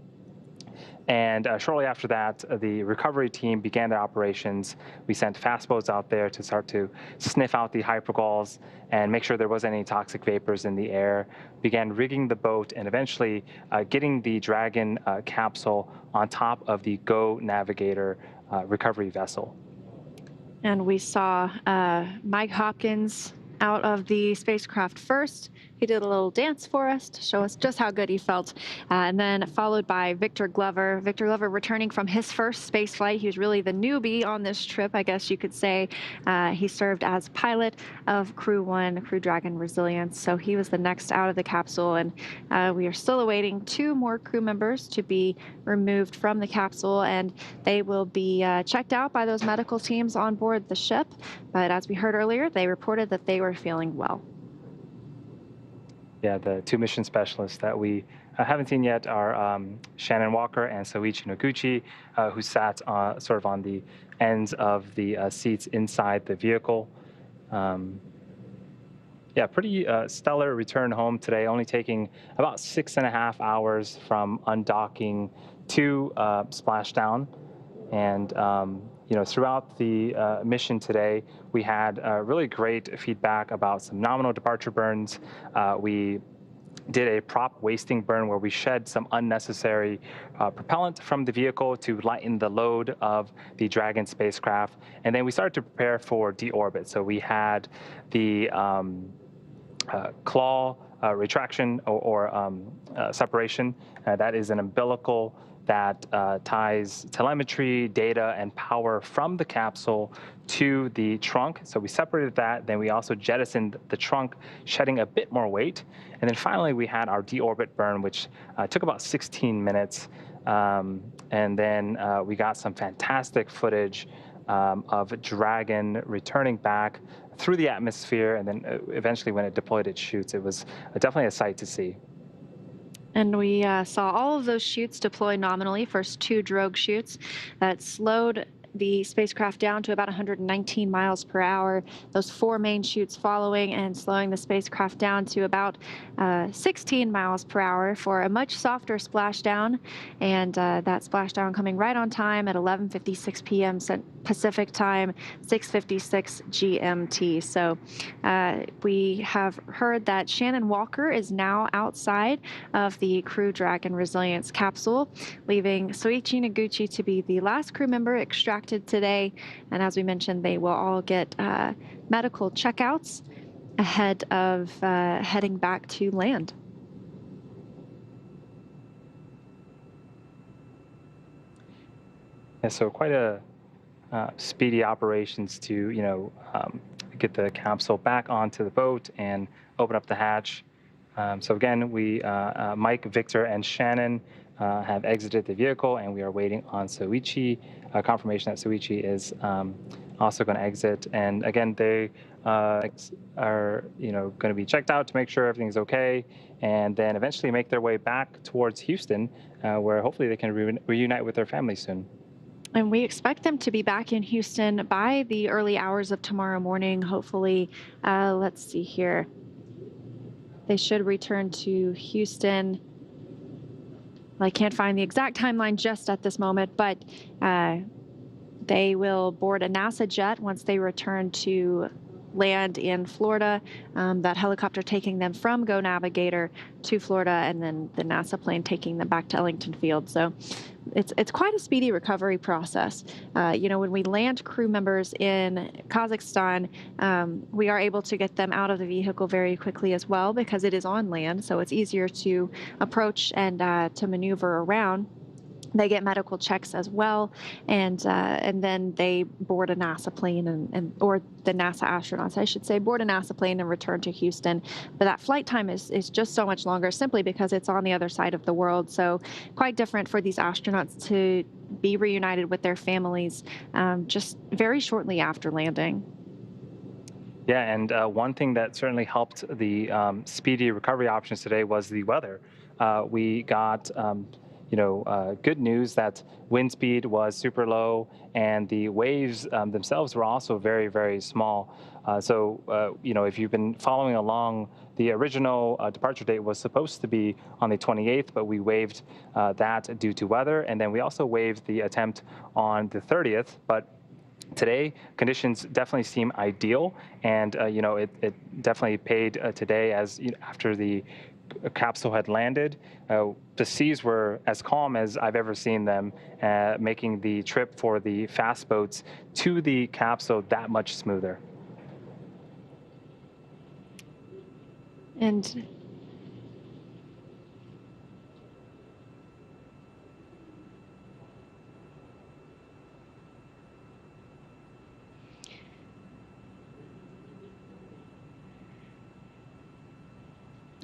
And shortly after that, the recovery team began their operations. We sent fast boats out there to start to sniff out the hypergalls and make sure there wasn't any toxic vapors in the air. Began rigging the boat and eventually getting the Dragon capsule on top of the Go Navigator recovery vessel. And we saw Mike Hopkins out of the spacecraft first. He did a little dance for us to show us just how good he felt. And then followed by Victor Glover. Victor Glover returning from his first space flight. He was really the newbie on this trip, I guess you could say. He served as pilot of Crew 1, Crew Dragon Resilience. So he was the next out of the capsule. And we are still awaiting 2 more crew members to be removed from the capsule. And they will be checked out by those medical teams on board the ship. But as we heard earlier, they reported that they were feeling well. Yeah, the 2 mission specialists that we haven't seen yet are Shannon Walker and Soichi Noguchi, who sat sort of on the ends of the seats inside the vehicle. Yeah, pretty stellar return home today, only taking about 6.5 hours from undocking to splashdown. And throughout the mission today, we had really great feedback about some nominal departure burns. We did a prop wasting burn where we shed some unnecessary propellant from the vehicle to lighten the load of the Dragon spacecraft. And then we started to prepare for deorbit. So we had the claw retraction or separation. That is an umbilical that ties telemetry, data, and power from the capsule to the trunk. So we separated that. Then we also jettisoned the trunk, shedding a bit more weight. And then finally, we had our deorbit burn, which took about 16 minutes. And then we got some fantastic footage of Dragon returning back through the atmosphere. And then eventually, when it deployed its chutes, it was definitely a sight to see. And we saw all of those chutes deploy nominally, first 2 drogue chutes that slowed the spacecraft down to about 119 miles per hour. Those 4 main chutes following and slowing the spacecraft down to about 16 miles per hour for a much softer splashdown. And that splashdown coming right on time at 11:56 p.m. Pacific time, 6:56 GMT. So we have heard that Shannon Walker is now outside of the Crew Dragon Resilience capsule, leaving Soichi Noguchi to be the last crew member extracted today. And as we mentioned, they will all get medical checkouts ahead of heading back to land. Yeah, so quite a speedy operations to, get the capsule back onto the boat and open up the hatch. So again, Mike, Victor, and Shannon have exited the vehicle, and we are waiting on Soichi, confirmation that Soichi is also going to exit. And again, they are, going to be checked out to make sure everything's okay, and then eventually make their way back towards Houston, where hopefully they can reunite with their families soon. And we expect them to be back in Houston by the early hours of tomorrow morning, hopefully. Let's see here. They should return to Houston. Well, I can't find the exact timeline just at this moment, but They will board a NASA jet once they return to land in Florida, that helicopter taking them from Go Navigator to Florida, and then the NASA plane taking them back to Ellington Field. So it's quite a speedy recovery process. When we land crew members in Kazakhstan, we are able to get them out of the vehicle very quickly as well because it is on land, so it's easier to approach and to maneuver around. They get medical checks as well, and then they board a NASA plane or the NASA astronauts, I should say, board a NASA plane and return to Houston. But that flight time is just so much longer simply because it's on the other side of the world. So quite different for these astronauts to be reunited with their families just very shortly after landing. Yeah, and one thing that certainly helped the speedy recovery options today was the weather. We got good news that wind speed was super low, and the waves themselves were also very, very small. If you've been following along, the original departure date was supposed to be on the 28th, but we waived that due to weather, and then we also waived the attempt on the 30th. But today, conditions definitely seem ideal, and it definitely paid today as after the capsule had landed. The seas were as calm as I've ever seen them, making the trip for the fast boats to the capsule that much smoother.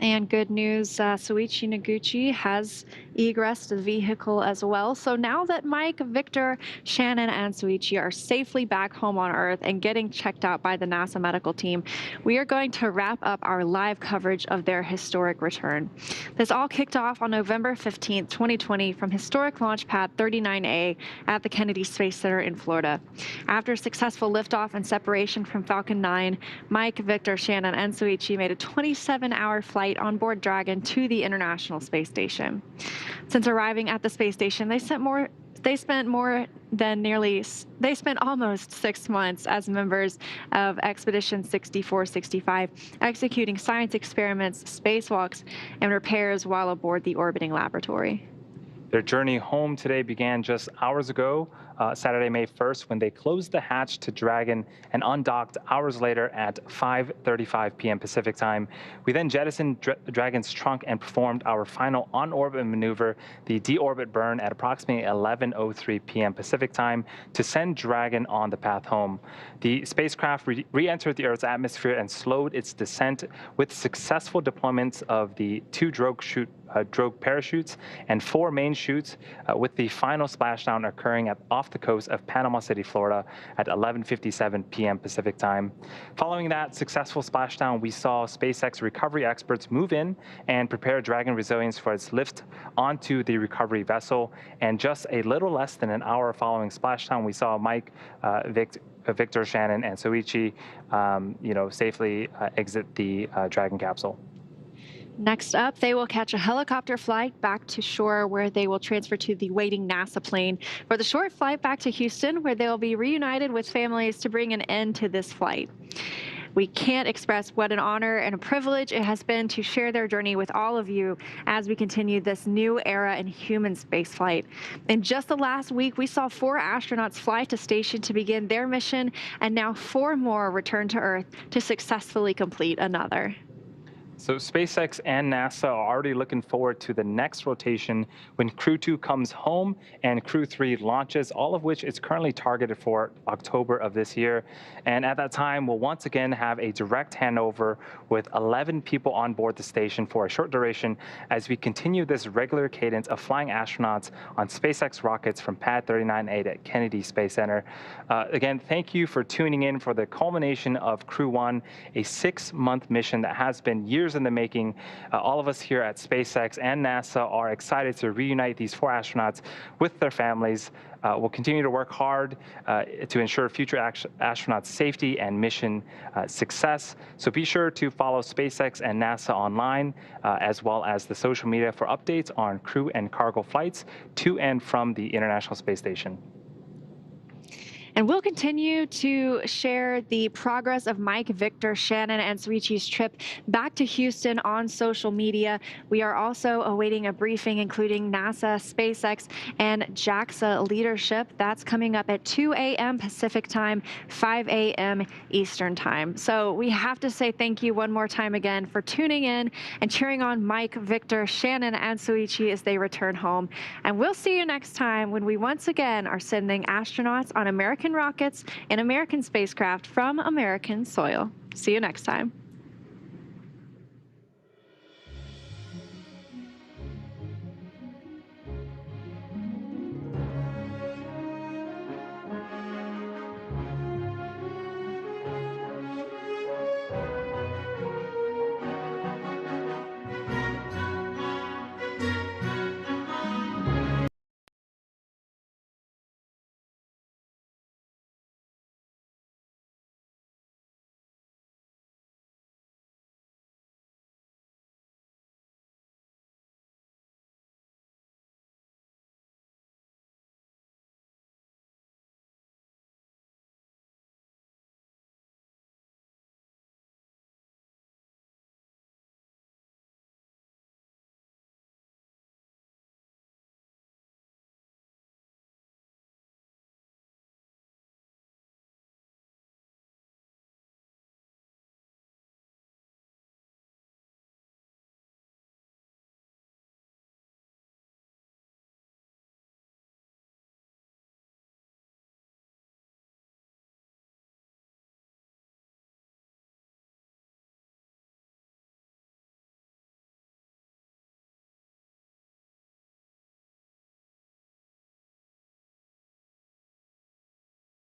And good news, Soichi Noguchi has egressed the vehicle as well. So now that Mike, Victor, Shannon, and Soichi are safely back home on Earth and getting checked out by the NASA medical team, we are going to wrap up our live coverage of their historic return. This all kicked off on November 15th, 2020 from historic launch pad 39A at the Kennedy Space Center in Florida. After successful liftoff and separation from Falcon 9, Mike, Victor, Shannon, and Soichi made a 27-hour flight on board Dragon to the International Space Station. Since arriving at the space station, they spent almost 6 months as members of Expedition 6465, executing science experiments, spacewalks, and repairs while aboard the orbiting laboratory. Their journey home today began just hours ago, Saturday, May 1st, when they closed the hatch to Dragon and undocked hours later at 5:35 p.m. Pacific time. We then jettisoned Dragon's trunk and performed our final on-orbit maneuver, the deorbit burn, at approximately 11:03 p.m. Pacific time to send Dragon on the path home. The spacecraft re-entered the Earth's atmosphere and slowed its descent with successful deployments of the 2 drogue parachutes and 4 main chutes, with the final splashdown occurring off the coast of Panama City, Florida at 11:57 p.m. Pacific time. Following that successful splashdown, we saw SpaceX recovery experts move in and prepare Dragon resilience for its lift onto the recovery vessel. And just a little less than an hour following splashdown, we saw Mike, Victor, Shannon, and Soichi, safely exit the Dragon capsule. Next up, they will catch a helicopter flight back to shore where they will transfer to the waiting NASA plane for the short flight back to Houston, where they will be reunited with families to bring an end to this flight. We can't express what an honor and a privilege it has been to share their journey with all of you as we continue this new era in human spaceflight. In just the last week, we saw 4 astronauts fly to station to begin their mission, and now 4 more return to Earth to successfully complete another. So SpaceX and NASA are already looking forward to the next rotation when Crew 2 comes home and Crew 3 launches, all of which is currently targeted for October of this year. And at that time, we'll once again have a direct handover with 11 people on board the station for a short duration as we continue this regular cadence of flying astronauts on SpaceX rockets from Pad 39A at Kennedy Space Center. Again, thank you for tuning in for the culmination of Crew 1, a 6-month mission that has been years in the making. All of us here at SpaceX and NASA are excited to reunite these 4 astronauts with their families. We'll continue to work hard to ensure future astronauts' safety and mission success. So be sure to follow SpaceX and NASA online, as well as the social media for updates on crew and cargo flights to and from the International Space Station. And we'll continue to share the progress of Mike, Victor, Shannon, and Suichi's trip back to Houston on social media. We are also awaiting a briefing including NASA, SpaceX, and JAXA leadership. That's coming up at 2 a.m. Pacific time, 5 a.m. Eastern time. So we have to say thank you one more time again for tuning in and cheering on Mike, Victor, Shannon, and Suichi as they return home. And we'll see you next time when we once again are sending astronauts on American rockets and American spacecraft from American soil. See you next time.